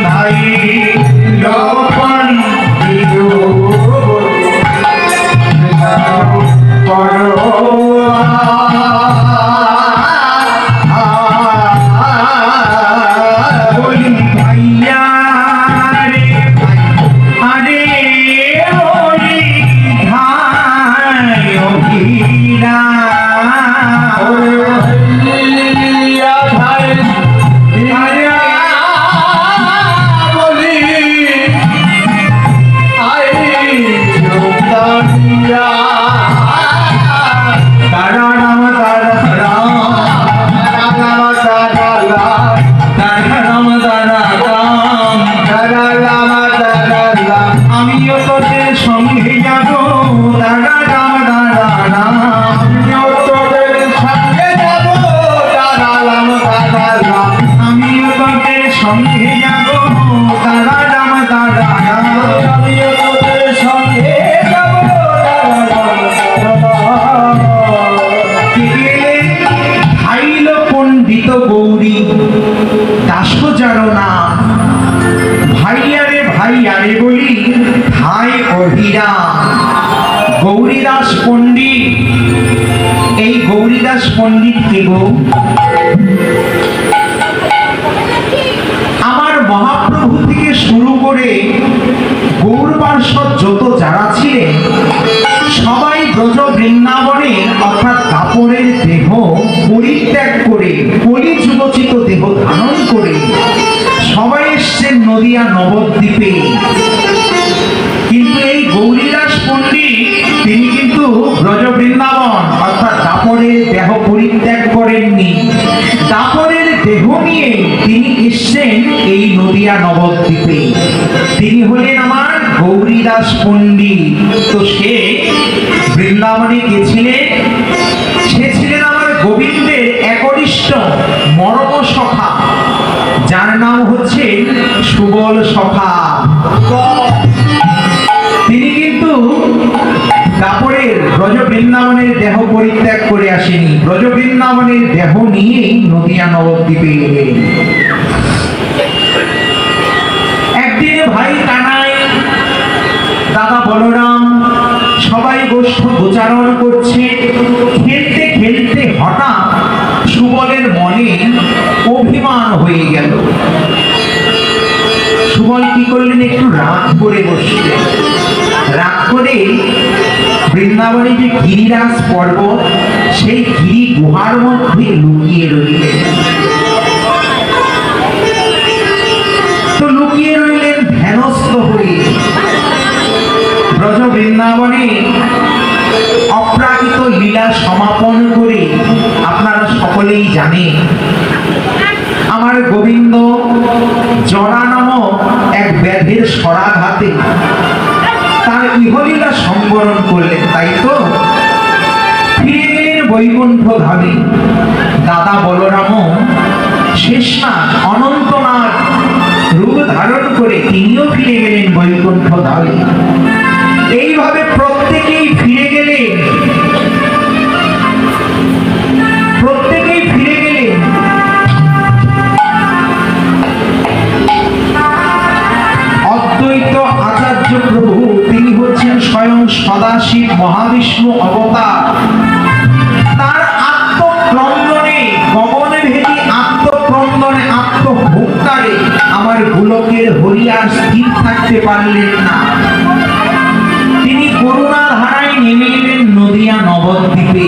ধাইল পণ্ডিত বলি ভাইয়া রে আরে বলি ধাই অভিরা তারা রাম তারা রাম তারা রাম তারা রাম আমিও তোদের সঙ্গে যাব তারা রাম তারা রাম আমিও তোদের সঙ্গে যাব তারা রাম তারা রাম আমিও তোদের সঙ্গে যাব তারা রাম তারা রাম আমিও তোদের সঙ্গে যাব তারা রাম তারা রাম ধাইল পণ্ডিত গৌরী দাস জানো না ভাইয়ারে ভাইয়ারে বলি ধাই অভিরা। গৌরীদাস পণ্ডিত, এই গৌরীদাস পণ্ডিত কে গো? আমার মহাপ্রভু থেকে শুরু করে গৌর পার্ষদ যত যারা ছিলেন সবাই ব্রজ বৃন্দাবনে অর্থাৎ কাপড়ের দেহ পরিত্যাগ করে কলিযুগোচিত দেহ ধারণ করে সবাই এসছেন নদিয়া নবদ্বীপে। কিন্তু এই গৌরীদাস পণ্ডিত তিনি কিন্তু ব্রজ বৃন্দাবন অর্থাৎ দাপরের দেহ পরিত্যাগ করেননি, দাপরের দেহ নিয়ে তিনি এসছেন এই নদিয়া নবদ্বীপে। তিনি হলেন আমার গৌরীদাস পণ্ডিত। তো সে বৃন্দাবনে গেছিলেন, সে ছিলেন আমার গোবিন্দের একনিষ্ঠ মরম সখা, যার নাম হচ্ছে সুবল সখা। তিনি কিন্তু দাপরের ব্রজ বৃন্দাবনের দেহ পরিত্যাগ করে আসেনি, ব্রজ বৃন্দাবনের দেহ নিয়েই নদিয়া নবদ্বীপে এলেন। একদিনে ভাই কানাই, দাদা বলরাম সবাই গোষ্ঠ গোচারণ করছে। খেলতে খেলতে হঠাৎ সুবলের মনে অভিমান হয়ে গেল। সুবল কি করলেন, একটু রাগ করে বসলেন। রাগ করে বৃন্দাবনে যে গিরিরাজ পর্বত সেই গিরি গুহার মধ্যে লুকিয়ে রইলেন। তো লুকিয়ে রইলেন ধ্যানস্থ হয়ে। ব্রজ বৃন্দাবনে অপ্রাকৃত লীলা সমাপন করে আপনারা সকলেই জানেন আমার গোবিন্দ জরা নামক এক ব্যাধের সরাঘাতে তার ইহলীলা সম্বরণ করলেন, তাই তো ফিরে গেলেন বৈকুণ্ঠ ধামে। দাদা বলরামও শেষনাথ অনন্তনাথ রূপ ধারণ করে তিনিও ফিরে গেলেন বৈকুণ্ঠ ধামে। এইভাবে প্রত্যেকেই ফিরে গেলেন, প্রত্যেকেই ফিরে গেলেন। অদ্বৈত আচার্য প্রভু তিনি হচ্ছেন স্বয়ং সদাশিব মহাবিষ্ণু অবতার। তার আত্মক্রন্দনে গগনভেদী আত্মক্রন্দনে আত্মহুঙ্কারে আমার গোলকের হরিয়ার স্থির থাকতে পারলেন না। তিনি করুণা ধারায় নেমে এলেন নদিয়া নবদ্বীপে,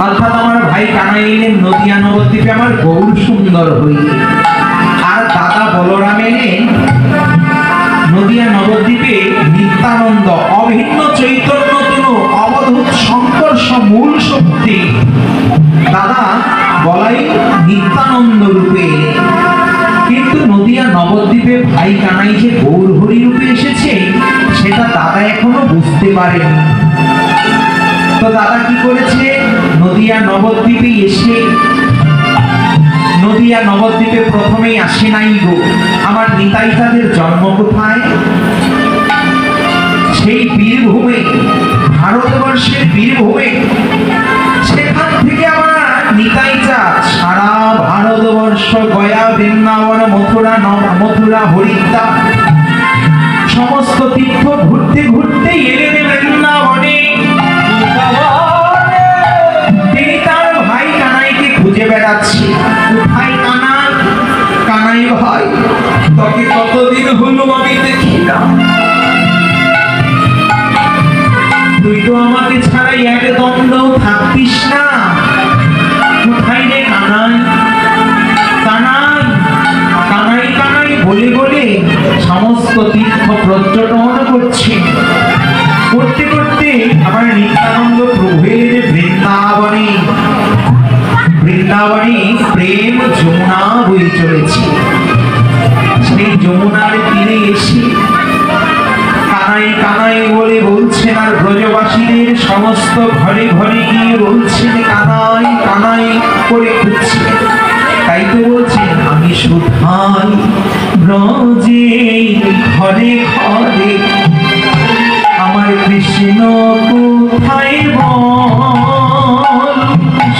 অর্থাৎ আমার ভাই কানাই এলেন নদিয়া নবদ্বীপে আমার গৌর সুন্দর হয়ে। আর দাদা বলরাম এলেন নদিয়া নদিয়া নবদ্বীপে নিত্যানন্দ অভিন্ন চৈতন্য তনু অবধূত সংকর্ষ মূল শক্তি দাদা বলাই নিত্যানন্দ রূপে। কিন্তু নদিয়া নবদ্বীপে ভাই কানাই যে গৌর হরি রূপে এসেছে সেটা দাদা এখনো বুঝতে পারেনি। তো দাদা কি করেছে, নদিয়া নবদ্বীপে এসে, নদিয়া নবদ্বীপে প্রথমেই আসে নাই গো আমার নিতাই তাদের জন্ম কোথায়, সেই বীরভূমে, ভারতবর্ষের বীরভূমে। সেখান থেকে আমার নিতাই চাঁদ সারা ভারতবর্ষ গয়া, বৃন্দাবন, মথুরা, হরিদ্বার সমস্ত তীর্থ ঘুরতে ঘুরতে এলেন বৃন্দাবনে। তিনি তার ভাই কানাইকে খুঁজে বেড়াচ্ছে, কোথায় কানাই, কানাই ভাই তোকে কতদিন হলো আমি দেখি না, তুই তো আমাকে ছাড়াই এক দণ্ডও থাকতিস না, কোথায় রে কানাই, কানাই, কানাই, কানাই বলে বলে সমস্ত তীর্থ পর্যটন করছে। করতে করতে আমার নিত্যানন্দ প্রভু এলেন বৃন্দাবনে। বৃন্দাবনে প্রেম যমুনা বয়ে চলেছে। সেই যমুনার তীরে এসে কানাই কানাই বলে বলছেন, আর ব্রজবাসীদের সমস্ত ঘরে ঘরে গিয়ে বলছেন কানাই কানাই করে খুঁজছেন। তাই তো বলছেন আমি শুধাই ব্রজে ঘরে ঘরে আমার কৃষ্ণ কোথায় বল,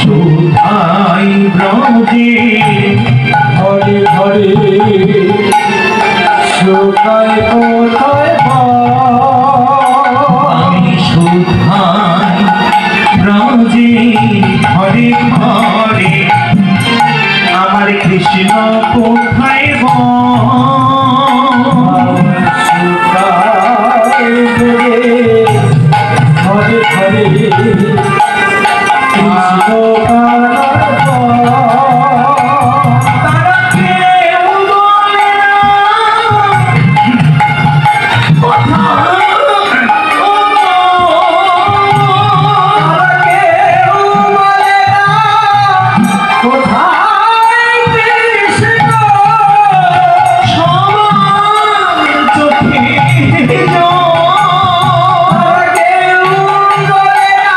শুধাই ব্রজে ঘরে ঘরে কোথায় কোথায় আমি শুধাই ব্রজে ঘরে ঘরে আমার কৃষ্ণ কোথায় ঘরে ঘরে তারা কেউ বলে না কথা, কেউ বলে না কোথায় কৃষ্ণ, সবার চোখে জল। কেউ বলে না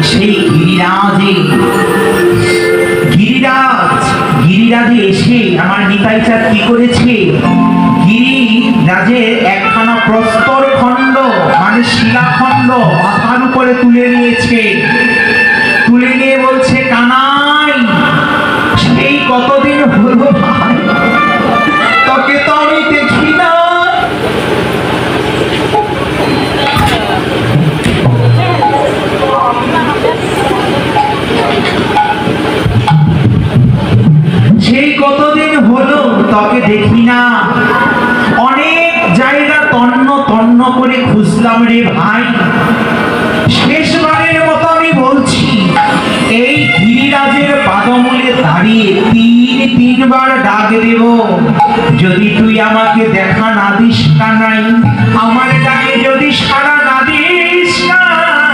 সেই গিরিরাজে এসে আমার নিতাই চাঁদ কি করেছে, গিরিরাজের একখানা প্রস্তর খণ্ড মানে শিলাখণ্ড মাথার উপরে তুলে নিয়েছে, তুলে নিয়ে বলছে, কানাই সেই কতদিন হলো ভাই, তোকে তো আমি দেখি না। সেই কতদিন হলো তোকে দেখি না, অনেক জায়গা তন্ন তন্ন করে খুঁজলাম রে ভাই, শেষবারের মতো আমি বলছি, এই গিরিরাজের পাদমূলে দাঁড়িয়ে তিনবার ডাক দেব, যদি তুই আমাকে দেখা না দিস কানাই, আমার ডাকে যদি সাড়া না দিস কানাই,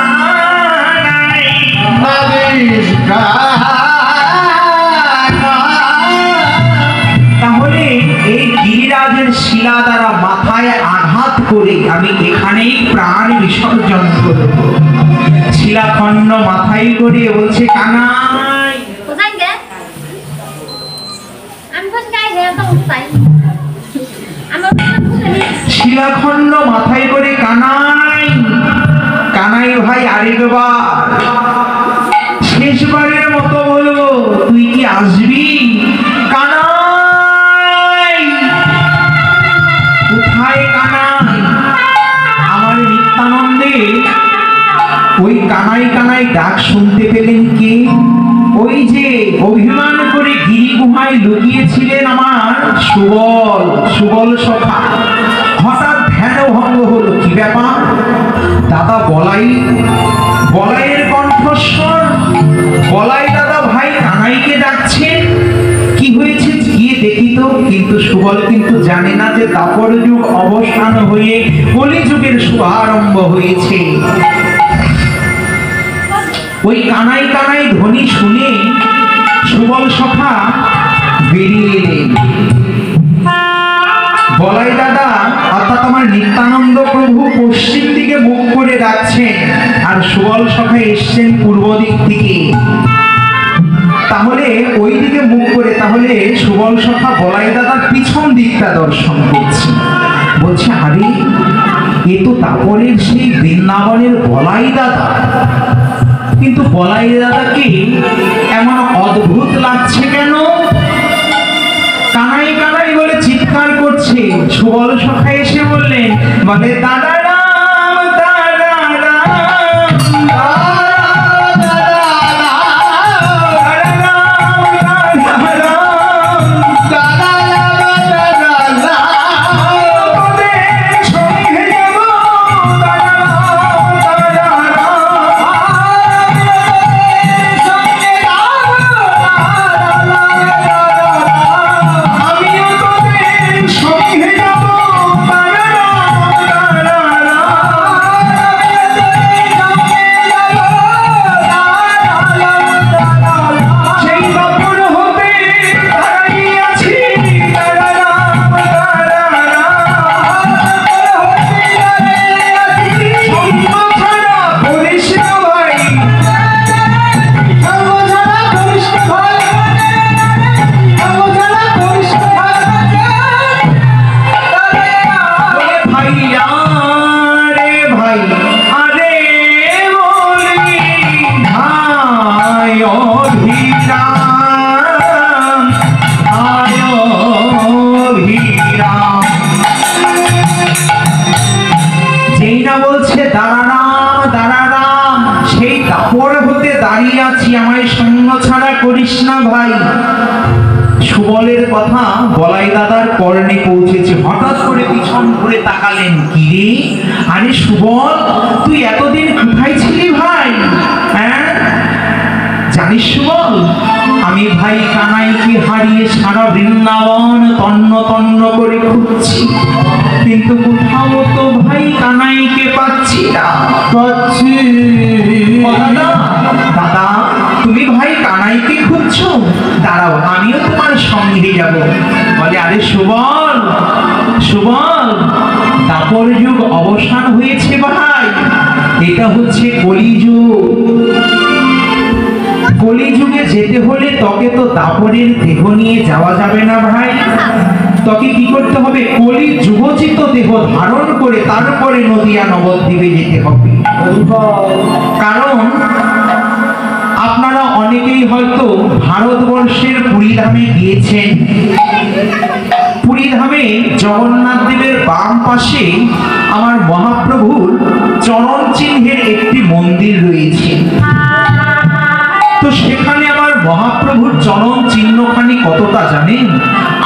তাহলে এই গিরিরাজের শিলা দ্বারা মাথায় আঘাত করে আমি এখানেই প্রাণ বিসর্জন করব। শিলাখণ্ড মাথায় করে বলছে, কানাই শিলাখণ্ড মাথায় করে, কানাই কানাই ভাই আরেকবার শেষবারের মতো বলবো, তুই কি আসবি কানাই? কোথায় কানাই? আমার নিত্যানন্দে ওই কানাই কানাই ডাক শুনতে পেলেন কে? ওই যে অভিমান করে গিরি গুহায় লুকিয়েছিলেন আমার সুবল সখা। হঠাৎ ধ্যান ভঙ্গ হলো, কি ব্যাপার? দাদা বলাইয়ের কণ্ঠস্বর, বলাই দাদা ভাই কানাইকে ডাকছেন, কি হয়েছে গিয়ে দেখি তো। কিন্তু সুবল কিন্তু জানে না যে দাপর যুগ অবসান হয়ে কলিযুগের শুভারম্ভ হয়েছে। ওই কানাই কানাই ধ্বনি শুনে সুবল সখা বেরিয়ে এলেন। বলাই দাদা অর্থাৎ আমার নিত্যানন্দ প্রভু পশ্চিম দিকে মুখ করে ডাকছেন, আর সুবল সখা এসছেন পূর্ব দিক থেকে। তাহলে ওই দিকে মুখ করে, তাহলে সুবল সখা বলাই দাদার পিছন দিকটা দর্শন করছে। বলছে, আরে এ তো তারপরের সেই বৃন্দাবনের বলাই দাদা, কিন্তু বলাই দাদাকে এমন অদ্ভুত লাগছে কেন? কানাই কানাই বলে চিৎকার করছে। সুবল সখা এসে বললেন, বলে দাদা রাম দাদা সুবলের কথা বলাই দাদার কর্ণে পৌঁছেছে। হঠাৎ করে পিছন ঘুরে তাকালেন, কি রে? আরে সুবল, তুই এতদিন কোথায় ছিলি ভাই? হ্যাঁ জানিস সুবল, আমি ভাই কানাইকে হারিয়ে সারা বৃন্দাবন তন্ন তন্ন করে খুঁজছি, কিন্তু কোথাও তো ভাই কানাইকে পাচ্ছি না। দাদা তুমি ভাই কানাইকে খুঁজছো? দাঁড়াও, আমিও তোমার সঙ্গে যাব। বলে, আরে সুবল দাপর যুগ অবসান হয়েছে ভাই, এটা হচ্ছে কলিযুগ। তোকে তো দাপরের দেহ নিয়ে যাওয়া যাবে না ভাই, তোকে কি করতে হবে, কলি যুগোচিত দেহ ধারণ করে তারপরে নদিয়া নবদ্বীপে যেতে হবে। কারণ আপনারা অনেকেই হয়তো ভারতবর্ষের পুরীধামে গিয়েছেন। পুরীধামে জগন্নাথ দেবের বাম পাশে আমার মহাপ্রভুর চরণ চিহ্নের একটি মন্দির রয়েছে। তো সেখানে আমার মহাপ্রভুর চরণ চিহ্নখানি কতটা জানেন?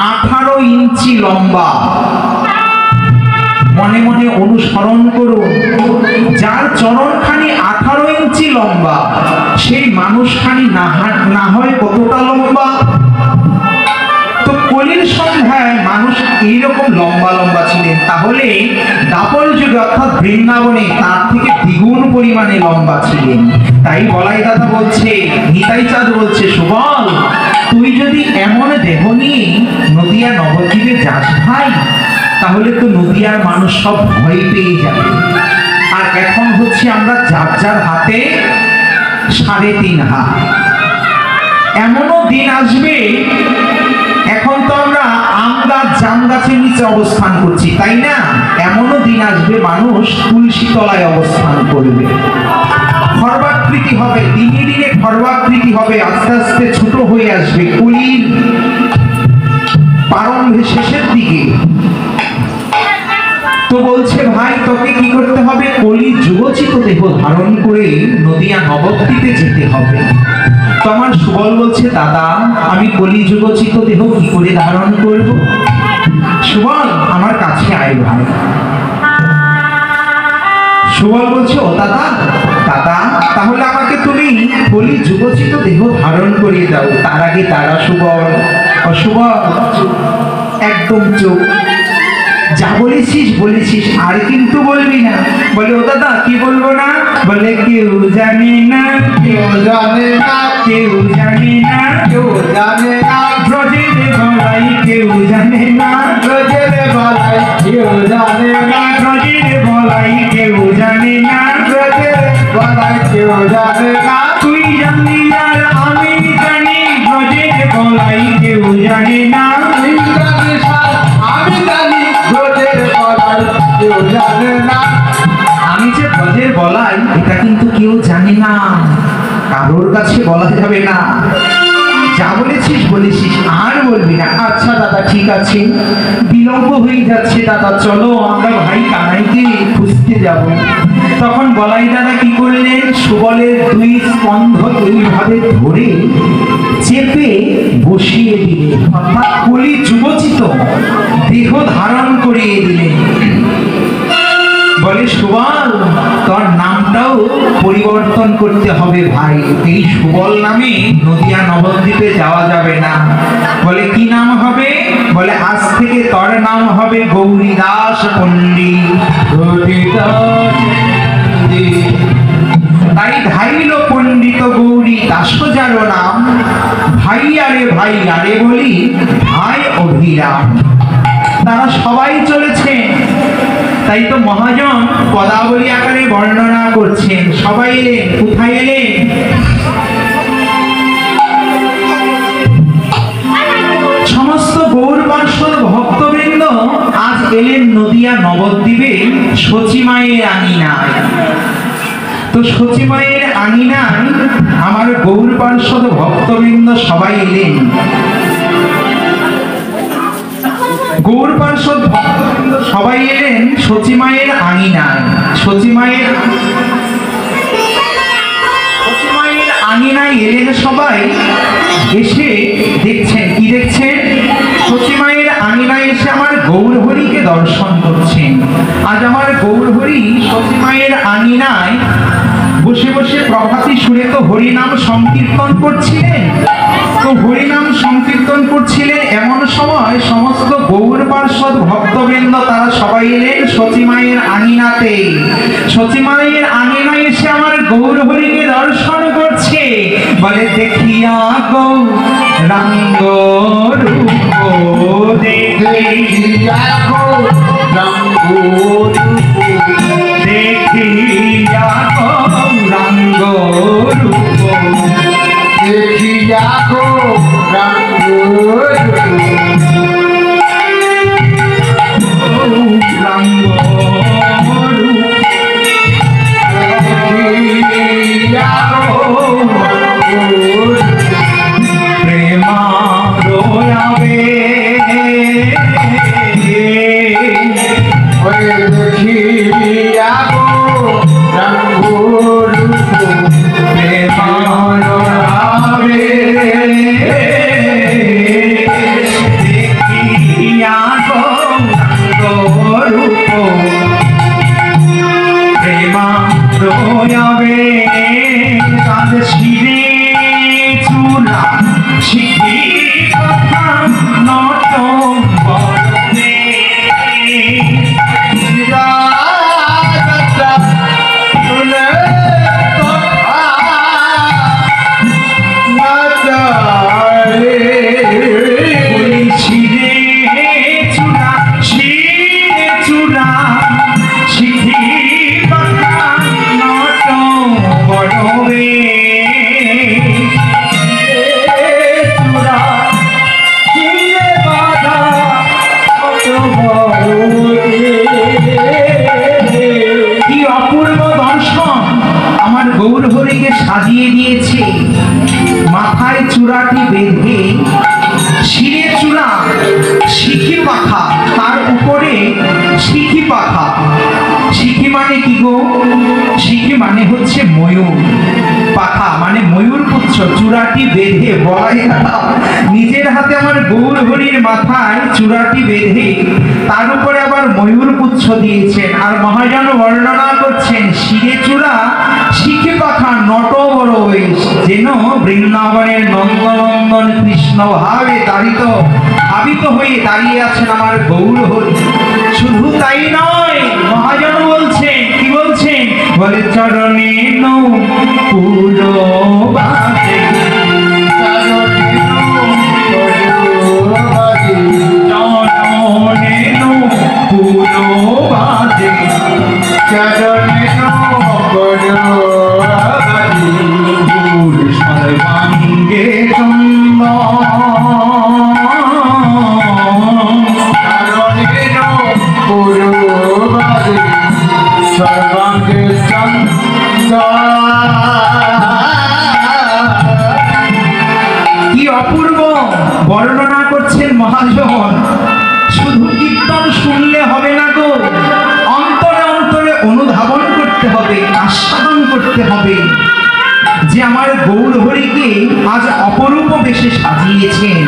18 ইঞ্চি লম্বা। মনে মনে অনুসরণ করুন, যার চরণখানি 18 ইঞ্চি লম্বা সেই মানুষখানি না হয় কতটা লম্বা? তো কলির সন্ধ্যায় মানুষ এইরকম লম্বা লম্বা ছিলেন, তাহলে দাপর যুগে অর্থাৎ বৃন্দাবনে তার থেকে দ্বিগুণ পরিমাণে লম্বা ছিলেন। তাই বলাই দাদা বলছে, নিতাই চাঁদ বলছে, সুবল তুই যদি এমন দেহ নিয়ে নদিয়া নবদ্বীপে যাস ভাই, তাহলে তো নদিয়ার মানুষ সব ভয় পেয়ে যাবে। আর এখন হচ্ছে আমরা যার যার হাতে 3.5 হাত। এমনও দিন আসবে, এখন তো আমরা আম গাছ জাম গাছের নিচে অবস্থান করছি, তাই না? এমনও দিন আসবে মানুষ তুলসী তলায় অবস্থান করবে। খর্বাকৃতি হবে, দিনে দিনে খর্বাকৃতি হবে, আস্তে আস্তে ছোট হয়ে আসবে। কলির প্রারম্ভে শেষের দিকে তো বলছে ভাই তোকে কি করতে হবে, কলি যুগোচিত দেহ ধারণ করে নদিয়া নবদ্বীপে যেতে হবে। তো আমার সুবল বলছে, দাদা আমি কলি যুগোচিত দেহ কি করে ধারণ করব? সুবল আমার কাছে আয় ভাই। সুবল বলছে, ও দাদা দাদা তাহলে আমাকে তুমি কলি যুগোচিত দেহ ধারণ করিয়ে দাও। তার আগে তারা সুবল, ও সুবল একদম চোখ, যা বলেছিস বলেছিস, আর কিন্তু বলবি না। বলে, ও দাদা কি বলবো না? বলে, কেউ জানে না, কেউ জানে না, কেউ জানে না, কেউ জানে না, ব্রজের বলাই কেউ জানে না, ব্রজের বলাই কেউ জানে না, ব্রজের বলাই কেউ জানে না, ব্রজের বলাই কেউ জানে না। তুই জানি আর আমি জানি, ব্রজের বলাই কেউ জানে না, আমি জানি ব্রজের বলাই কেউ জানে না। আমি যে ব্রজের বলাই এটা কিন্তু কেউ জানে না, কারোর কাছে বলা যাবে না। যা বলেছিস বলেছিস, আর বলবি না। আচ্ছা দাদা ঠিক আছে, বিলম্ব হয়ে যাচ্ছে দাদা, চলো আমরা ভাই কানাইকে খুঁজতে যাব। তখন বলাই দাদা কি করলেন, সুবলের 2 স্কন্ধ এইভাবে ধরে চেপে বসিয়ে দিলেন, অর্থাৎ কলি যুগোচিত দেহ ধারণ করিয়ে দিলেন। বলে, সুবল তোর নামটাও পরিবর্তন করতে হবে ভাই, এই সুবল নামে নদিয়া নবদ্বীপে যাওয়া যাবে না। বলে, কি নাম হবে? বলে, আজ থেকে তোর নাম হবে গৌরীদাস পণ্ডিত। তাই ধাইল পণ্ডিত গৌরী দাস যারো নাম, ভাই আরে বলি ভাই অভিরাম। তারা সবাই চলেছেন, তাই তো মহাজন পদাবলী আকারে বর্ণনা করছেন। সবাই এলেন, কোথায় এলেন? সমস্ত গৌর পার্শ্বদ ভক্তবৃন্দ আজ এলেন নদিয়া নবদ্বীপে সচিমায়ের আঙিনায়। তো সচিমায়ের আঙিনায় আমার গৌর পার্শ্বদ ভক্তবৃন্দ সবাই এলেন। গৌর পার্শ্বদ ভক্তবৃন্দ সবাই এলেন সচিমায়ের আঙিনায়। সচিমায়ের আঙিনায় এলেন সবাই, এসে দেখছেন, কি দেখছেন? সচিমায়ের আঙিনায় এসে আমার গৌরহরিকে দর্শন করছেন। আজ আমার গৌরহরি সচিমায়ের আঙিনায় বসে বসে প্রভাতী সুরে তো হরিনাম সংকীর্তন করছিলেন। তো হরিনাম সংকীর্তন করছিলেন, এমন সময় সমস্ত গৌর পার্শ্বদ ভক্তবৃন্দ তারা সবাই এলেন সচিমায়ের আঙিনাতে। সচিমায়ের আঙিনায় এসে আমার গৌরহরিকে দর্শন করছে। বলে, দেখিয়া গৌরাঙ্গ রূপ, দেখিয়া গৌরাঙ্গ রূপ, দেখিয়া গৌরাঙ্গ রূপ, দেখিয়া গৌরাঙ্গ সাজিয়ে দিয়েছে। মাথায় চূড়াটি বেঁধে, শিরে চূড়া, শিখি পাখা, তার উপরে শিখি পাখা। শিখি মানে কি গো? শিখি মানে হচ্ছে ময়ূর, পাখা মানে ময়ূর পুচ্ছ। চূড়াটি বেঁধে বলাই নিজের হাতে আমার গৌর হরির মাথায় চূড়াটি বেঁধে তার উপরে আবার ময়ূর পুচ্ছ দিয়েছেন। আর মহাজন বর্ণনা করছেন শিরে চূড়া, শিখে পাখা, নট বড় বেশ, যেন বৃন্দাবনের নন্দনন্দন কৃষ্ণ ভাবে ভাবিত হয়ে দাঁড়িয়ে আছেন আমার গৌর হরি। শুধু তাই নয়, মহাজন বলছেন, কি বলছেন? বলে চরণে নৌ পুরো বাজে, চরণে নৌ পুরো বাজে, চরণে সর্বাঙ্গে সর্বাঙ্গে কি অপূর্ব বর্ণনা করছেন মহাজন। শুধু কীর্তন শুনলে হবে না গো, অন্তরে অন্তরে অনুধাবন করতে হবে, আস্বাদন করতে হবে যে আমার গৌর হরিকে আজ অপরূপ বেশে সাজিয়েছেন।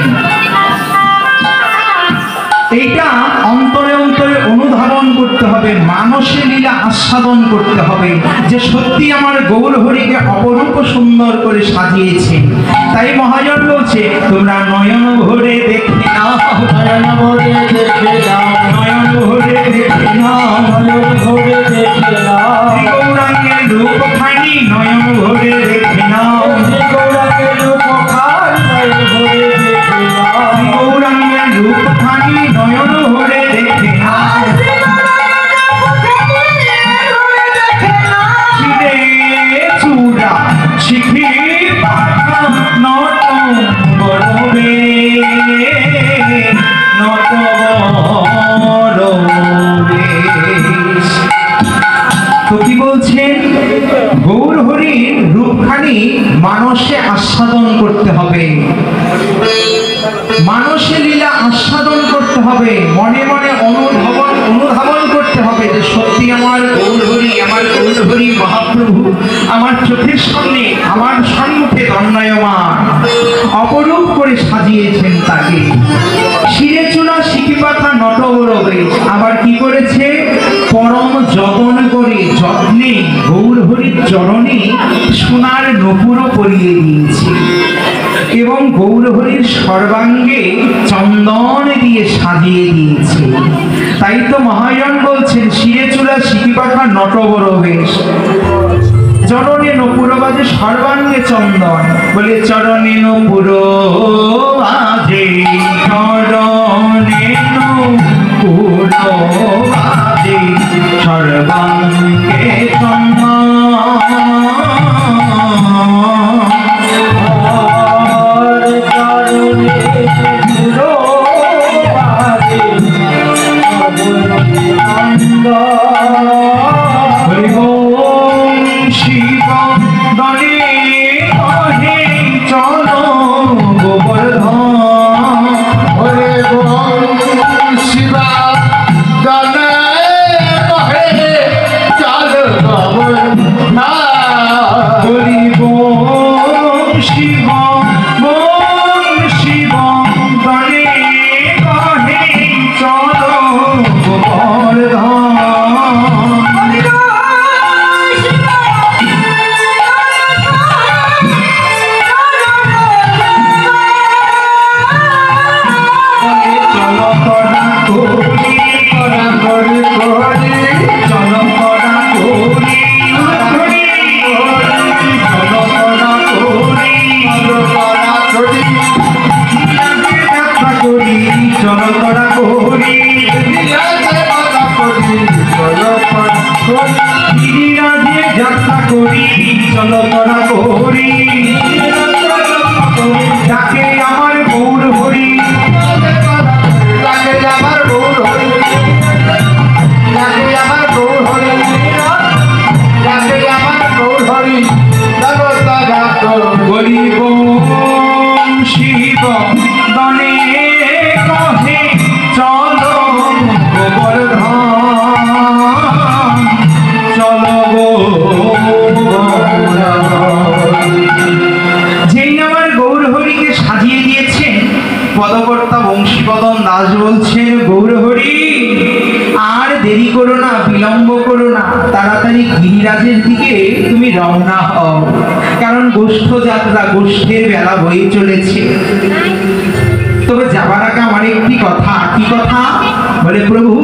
এইটা অন্তরে অন্তরে অনুধাবন করতে হবে, মানসে লীলা আস্বাদন করতে হবে যে সত্যি আমার গৌর হরিকে অপরূপ সুন্দর করে সাজিয়েছে। তাই মহাজন বলছে, তোমরা নয়ন ভরে দেখে নাও, নয়ন ভরে দেখে নাও, নয়ন ভরে দেখে নাও, নয়ন ভরে দেখে নাও, গৌরাঙ্গের রূপখানি নয়ন ভরে দেখে নাও, গৌরাঙ্গের রূপখানি নয়ন ভরে দেখে নাও, গৌরাঙ্গের রূপখানি নয়ন ভরে দেখে নাও। শিরে চূড়া, শিখি পাখা, নট বড় বেশ, নট বড় বেশ। তো কি বলছেন? গৌর হরির রূপখানি মানসে আস্বাদন করতে হবে, মানসে লীলা আস্বাদন করতে হবে, মনে মনে অনুধাবন করতে হবে যে সত্যি আমার গৌর হরি মহাপ্রভু আমার চোখের সামনে, আমার সম্মুখে দণ্ডায়মান, অপরূপ করে সাজিয়েছেন তাকে। শিরে চূড়া, শিখি পাখা, নট বড় বেশ। আবার কি করেছে? পরম যত্ন করে, যত্নে গৌর হরির চরণে সোনার নূপুর পরিয়ে দিয়েছে এবং গৌর হরির সর্বাঙ্গে চন্দন দিয়ে সাজিয়ে দিয়েছে। তাই তো মহাজন বলছেন, শিরে চূড়া, শিখি পাখা, নট বড় বেশ, চরণে নূপুর বাজে, সর্বাঙ্গে চন্দন। বলে চরণে নূপুর বাজে, চরণে নূপুর বাজে, সর্বাঙ্গে চন্দন। চরণে চলো তোরা গৌরী ডাকে আমার গৌর হরি ডাকে আমার গৌর হরি ডাকে আমার গৌর হরি ডাকে আমার গৌর হরি চলো তোরা গৌরী বলিব শিব দনে কহে চলো গোবর্ধন চলো যেই আমার গৌরহরিকে সাজিয়ে দিয়েছেন পদকর্তা বংশীপদন দাস বলছেন গৌরহরি আর দেরি করো না, বিলম্ব করো না, তাড়াতাড়ি গিরিরাজের দিকে তুমি রওনা হও, কারণ গোষ্ঠ যাত্রা, গোষ্ঠের বেলা হয়ে চলেছে। তবে যাবার আগে আমার একটি কথা। কি কথা? বলে প্রভু,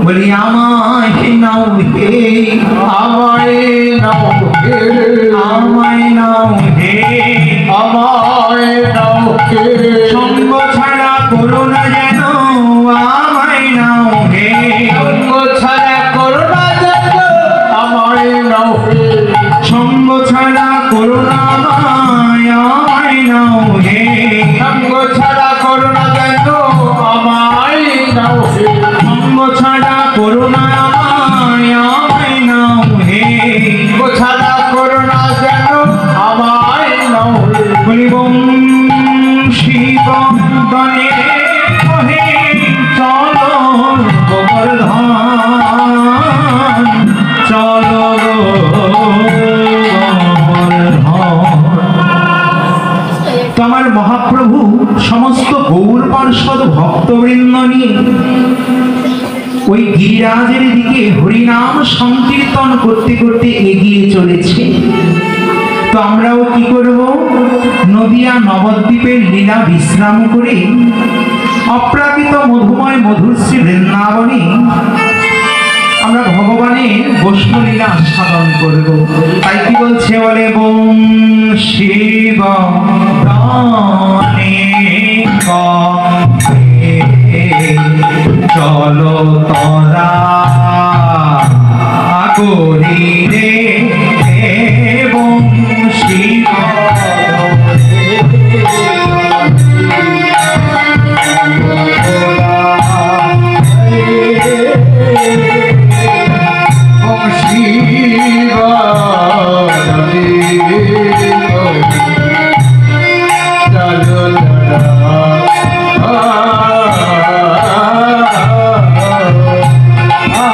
বলি আমায় নাও হে, আমায় নাও হে আমায় নাও হে, আমায় নাও হে সঙ্গ ছাড়া করো না যেন আমায় নাও হে, সঙ্গ ছাড়া করোনা যেন আমায় নাও হে সঙ্গ ছাড়া করো না আমায় নাও হে, সঙ্গ ছাড়া করোনা যেন আমায় নাও হে সঙ্গ ছাড়া করো না আমায় নাও হে, সঙ্গ ছাড়া করোনা যেন আমায় নাও হে বলিব শিব দনে কহে চলো গোবর্ধন চলো গোবর্ধন। তো আমার মহাপ্রভু সমস্ত গৌর পার্ষদ ভক্তবৃন্দ নিয়ে ওই গিরিরাজের দিকে হরিনাম সংকীর্তন করতে করতে এগিয়ে চলেছে। তো আমরাও কি করব? নদিয়া নবদ্বীপের লীলা বিশ্রাম করে অপ্রাকৃত মধুময় মধুশ্রী বৃন্দাবনে আমরা ভগবানের বৈষ্ণলীলা আস্বাদন করব। তাই কি বলছে? বলে বোম শিব দানে কহে চলো তোরা গৌরী রে বোম শিব Oh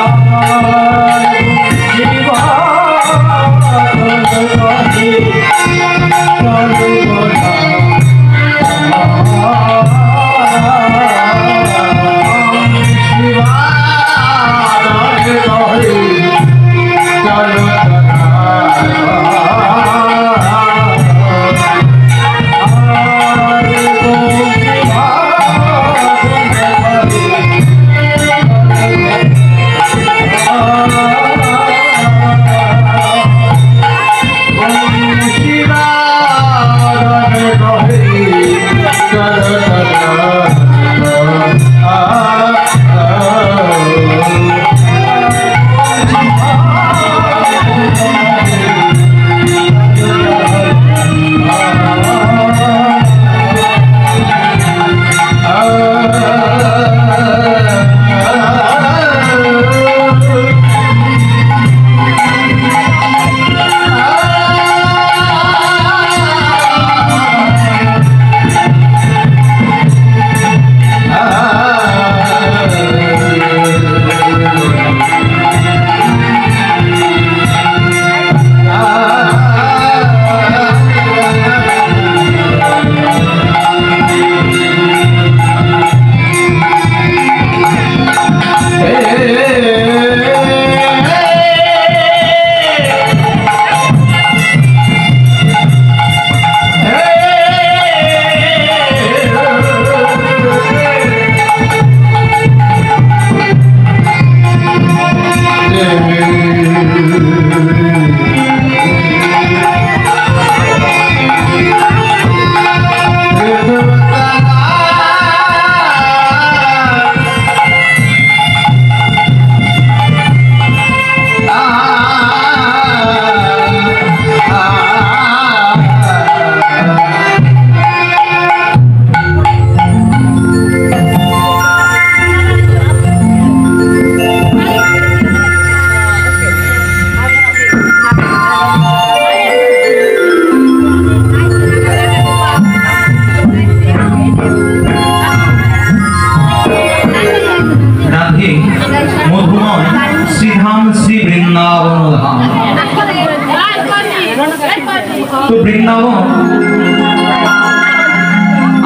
বৃন্দাবন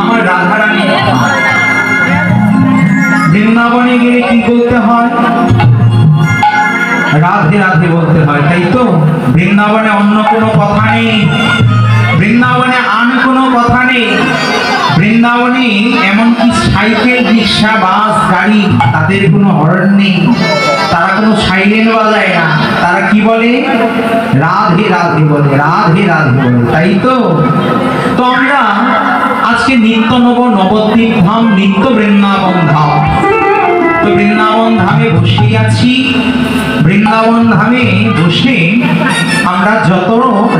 আমার রাধারানী। বৃন্দাবনে গেলে কি বলতে হয়? রাধে রাধে বলতে হয়, তাই তো? বৃন্দাবনে অন্য কোনো কথা নেই, বৃন্দাবনে আন কোনো কথা নেই। বৃন্দাবনে এমনকি সাইকেল, রিক্সা, বাস, গাড়ি তাদের কোনো হর্ন নেই, তারা কোনো সাইলেন্ট বাজায় না, তারা কি বলে? রাধে রাধে বলে, রাধে রাধে বলে, তাই তো? তো আমরা আজকে নিত্য নব নবদ্বীপ ধাম, নিত্য বৃন্দাবন ধাম। তো বৃন্দাবন ধামে বসে আছি। বৃন্দাবন ধামে বসে আমরা যত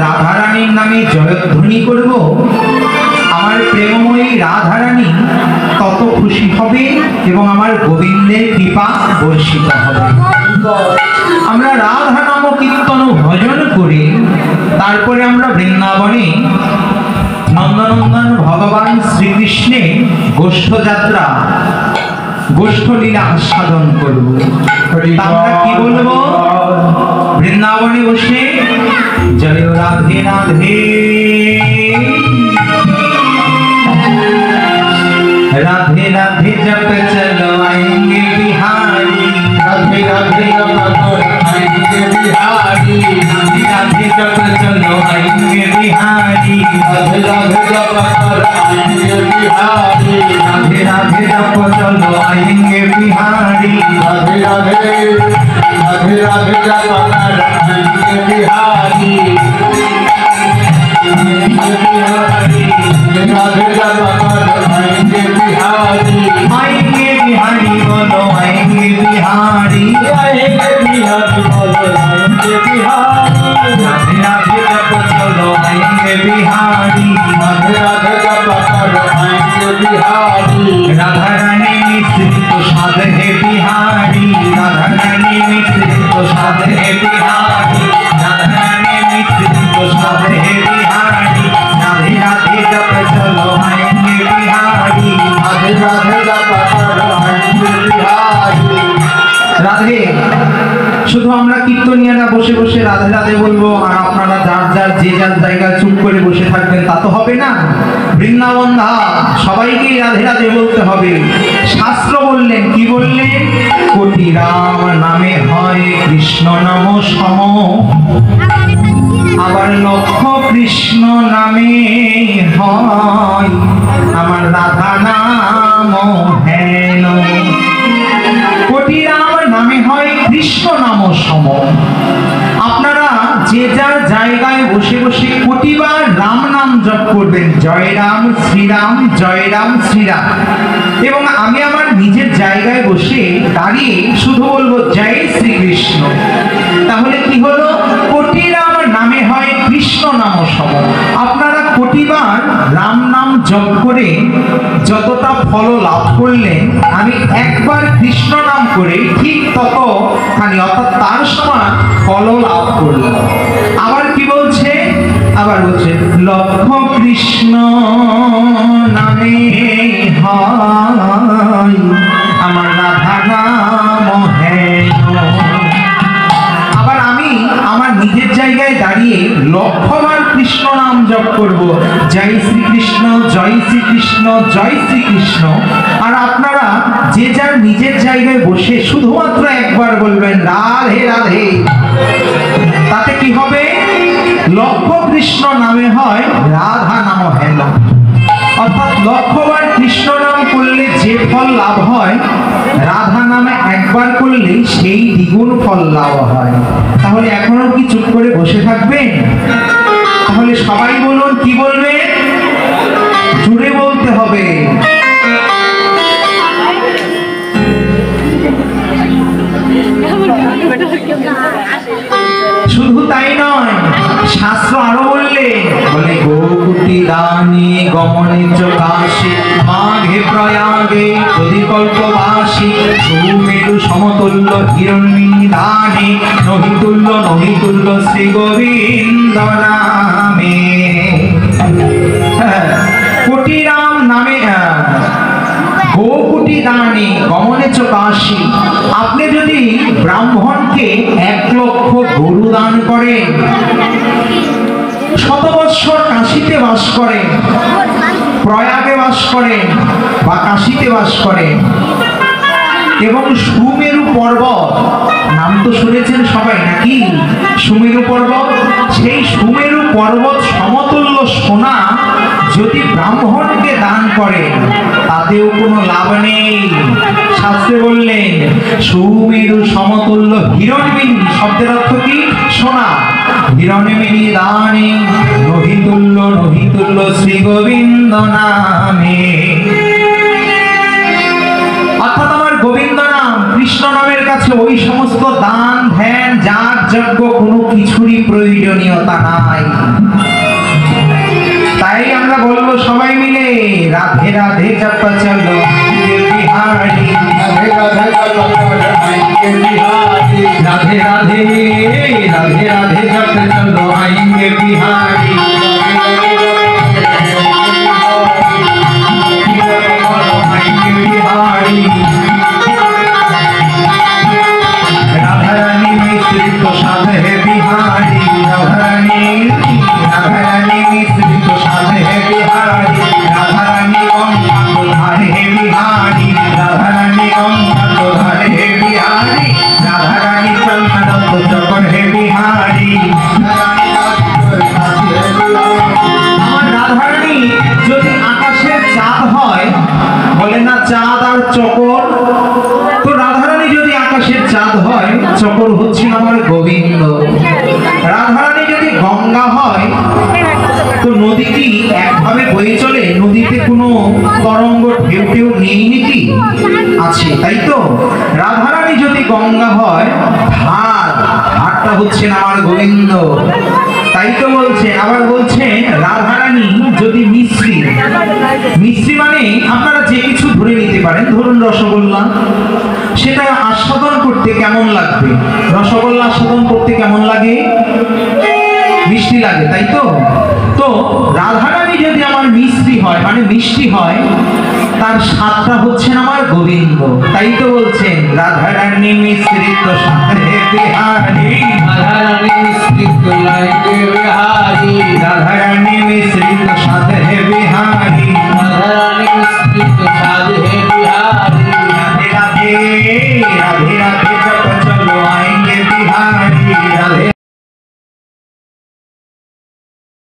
রাধারানীর নামে জয়ধ্বনি করব, আমার প্রেমময়ী রাধারানী তত খুশি হবে এবং আমার গোবিন্দের কৃপা বর্ষিত হবে। আমরা রাধা নাম কীর্তন ভজন করে তারপরে আমরা বৃন্দাবনে নন্দনন্দন ভগবান শ্রীকৃষ্ণের গোষ্ঠযাত্রা, গোষ্ঠ লীলা আস্বাদন করব। আমরা কি বলবো? বৃন্দাবনে বসে জয় রাধে রাধে, राधे राधे जप चलो आएंगे बिहारी, राधे राधे जप आएंगे बिहारी, राधे राधे जप चलो आएंगे बिहारी, राधे राधे जप आएंगे बिहारी, राधे राधे जप चलो आएंगे बिहारी, राधे राधे राधे राधे जप आएंगे बिहारी, राधे जप आएंगे बिहारी, आएंगे बिहारी बोलो आएंगे बिहारी, आएंगे बिहारी बोलो आएंगे बिहारी, राधे राधे जप चलो आएंगे बिहारी, राधे राधे जप चलो आएंगे बिहारी, राधा रानी मिश्रित प्रसाद है बिहारी, राधा रानी मिश्रित प्रसाद है बिहारी, राधा रानी मिश्रित प्रसाद है बिहारी, राधे राधे जप चलो आएंगे बिहारी, राधे राधे जप चलो आएंगे बिहारी। রাধে, শুধু আমরা কীর্তনিয়ারা বসে বসে রাধে রাধে বলবো আর আপনারা যার যার যে যার জায়গায় চুপ করে বসে থাকবেন, তা তো হবে না। বৃন্দাবন ধাম সবাইকেই রাধে রাধে বলতে হবে। শাস্ত্র বললেন, কি বললেন? কোটি রাম নামে হয় কৃষ্ণ নাম সম, আবার লক্ষ কৃষ্ণ নামে হয় আমার রাধা নাম হেন। কোটি রাম নামে হয় কৃষ্ণ নাম সম। আপনারা যে যার জায়গায় বসে বসে কোটিবার রাম নাম জপ করবেন, জয় রাম শ্রীরাম, জয় রাম শ্রীরাম। এবং আমি আমার নিজের জায়গায় বসে দাঁড়িয়ে শুধু বলবো জয় শ্রীকৃষ্ণ। তাহলে কি হলো? কোটি রাম নামে হয় কৃষ্ণ নাম সম। আপনারা কোটিবার রাম নাম জপ করে যতটা ফল লাভ করলেন, আমি একবার কৃষ্ণ নাম করে ঠিক ততখানি, অর্থাৎ তার সমান ফল লাভ করলাম। আবার কি বলছে? আবার বলছে লক্ষ কৃষ্ণ নামে হয় আমার রাধা নাম হেন। আবার আমি আমার নিজের জায়গায় দাঁড়িয়ে লক্ষবার কৃষ্ণ নাম জপ করব, জয় শ্রীকৃষ্ণ, জয় শ্রীকৃষ্ণ, জয় শ্রীকৃষ্ণ। আর আপনারা যে যার নিজের জায়গায় বসে শুধুমাত্র একবার বলবেন রাধে রাধে। তাতে কি হবে? লক্ষ কৃষ্ণ নামে হয় রাধা নাম হেন। অর্থাৎ লক্ষবার কৃষ্ণ নাম করলে যে ফল লাভ হয়, রাধা নামে একবার করলে সেই দ্বিগুণ ফল লাভ হয়। তাহলে এখনো কি চুপ করে বসে থাকবেন? তাহলে সবাই বলুন, কি বলবেন? জুড়ে বলতে হবে। শুধু তাই নয়, শাস্ত্র আরো বললে, বলে গোকুটি রানী গমনে চকাশে, মাঘে প্রয়াগে প্রতিকল্পবাসী, সুমেরু সমতুল্য হিরণ্মিনী দানে, নহিতুল্য নহিতুল্য শ্রী গোবিন্দ নামে। কোটি রাম নামে গোকুটি দানে গমনে চকাশী। আপনি যদি ব্রাহ্মণকে 1 লক্ষ গরু দান করেন, 100 বৎসর কাশী বাস করেন, প্রয়াগে বাস করেন বা কাশীতে বাস করেন, এবং সুমেরু পর্বত নাম তো শুনেছেন সবাই নাকি? সুমেরু পর্বত, সেই সুমেরু পর্বত সমতুল্য সোনা যদি ব্রাহ্মণকে দান করে তাতেও কোনো লাভ নেই। শাস্ত্রে বললেন সুমেরু সমতুল্য হিরণ্যমিনী, শব্দের অর্থ কি? সোনা। হিরণ্যমিনী দানে নহিতুল্য নহিতুল্য শ্রী গোবিন্দ নামে। অর্থাৎ আমার গোবিন্দ নাম, কৃষ্ণ নামের কাছে ওই সমস্ত দান ধ্যান যাগ যজ্ঞ কোনো কিছুরই প্রয়োজনীয়তা নাই। তাই আমরা বলবো সবাই মিলে রাধে রাধে জপা চলো বিহারি, রাধে রাধে রাধে রাধে রাধে রাধে জপা চলো আইঙ্গে বিহারি। राधा रानी मिश्री तो साध है बिहारी, राधा रानी मिश्री तो साध है बिहारी, राधा रानी गंगा तो धार है बिहारी, राधा रानी गंगा तो धार है बिहारी, राधा रानी चंदन तो चकर है बिहारी। আমার রাধা রানী যদি আকাশের চাঁদ হয়, বলে না চাঁদ আর চকর, তো রাধারানী যদি আকাশের চাঁদ হয়, চকর হচ্ছেন আমার গোবিন্দ। রাধারানী যদি গঙ্গা হয়, তো নদী কি একভাবে বয়ে চলে? নদীতে কোনো তরঙ্গ ঢেউ ঢেউ নেই নাকি? আছে, তাই তো? রাধারানী যদি গঙ্গা হয়, ধারটা হচ্ছেন আমার গোবিন্দ। তাই তো বলছে, আবার বলছেন রাধারানী যদি মিশ্রি, মিশ্রি মানে আপনারা যে কিছু ধরে নিতে পারেন, ধরুন রসগোল্লা, সেটা আস্বাদন করতে কেমন লাগবে? রসগোল্লা আস্বাদন করতে কেমন লাগে? মিষ্টি লাগে, তাই তো? তো রাধারানী যদি আমার মিষ্টি হয় মানে মিষ্টি হয়, তার স্বাদটা হচ্ছেন আমার গোবিন্দ। তাই তো বলছেন রাধারানী মিশ্রিত সাধে বিহারি, রাধারানী মিশ্রিত লাগে বিহারি, রাধারানী মিশ্রিত সাধে বিহারি, রাধারানী মিশ্রিত সাধে বিহারি। রাধে রাধে রাধে রাধে জপ চলো আएंगे बिहारी, राधे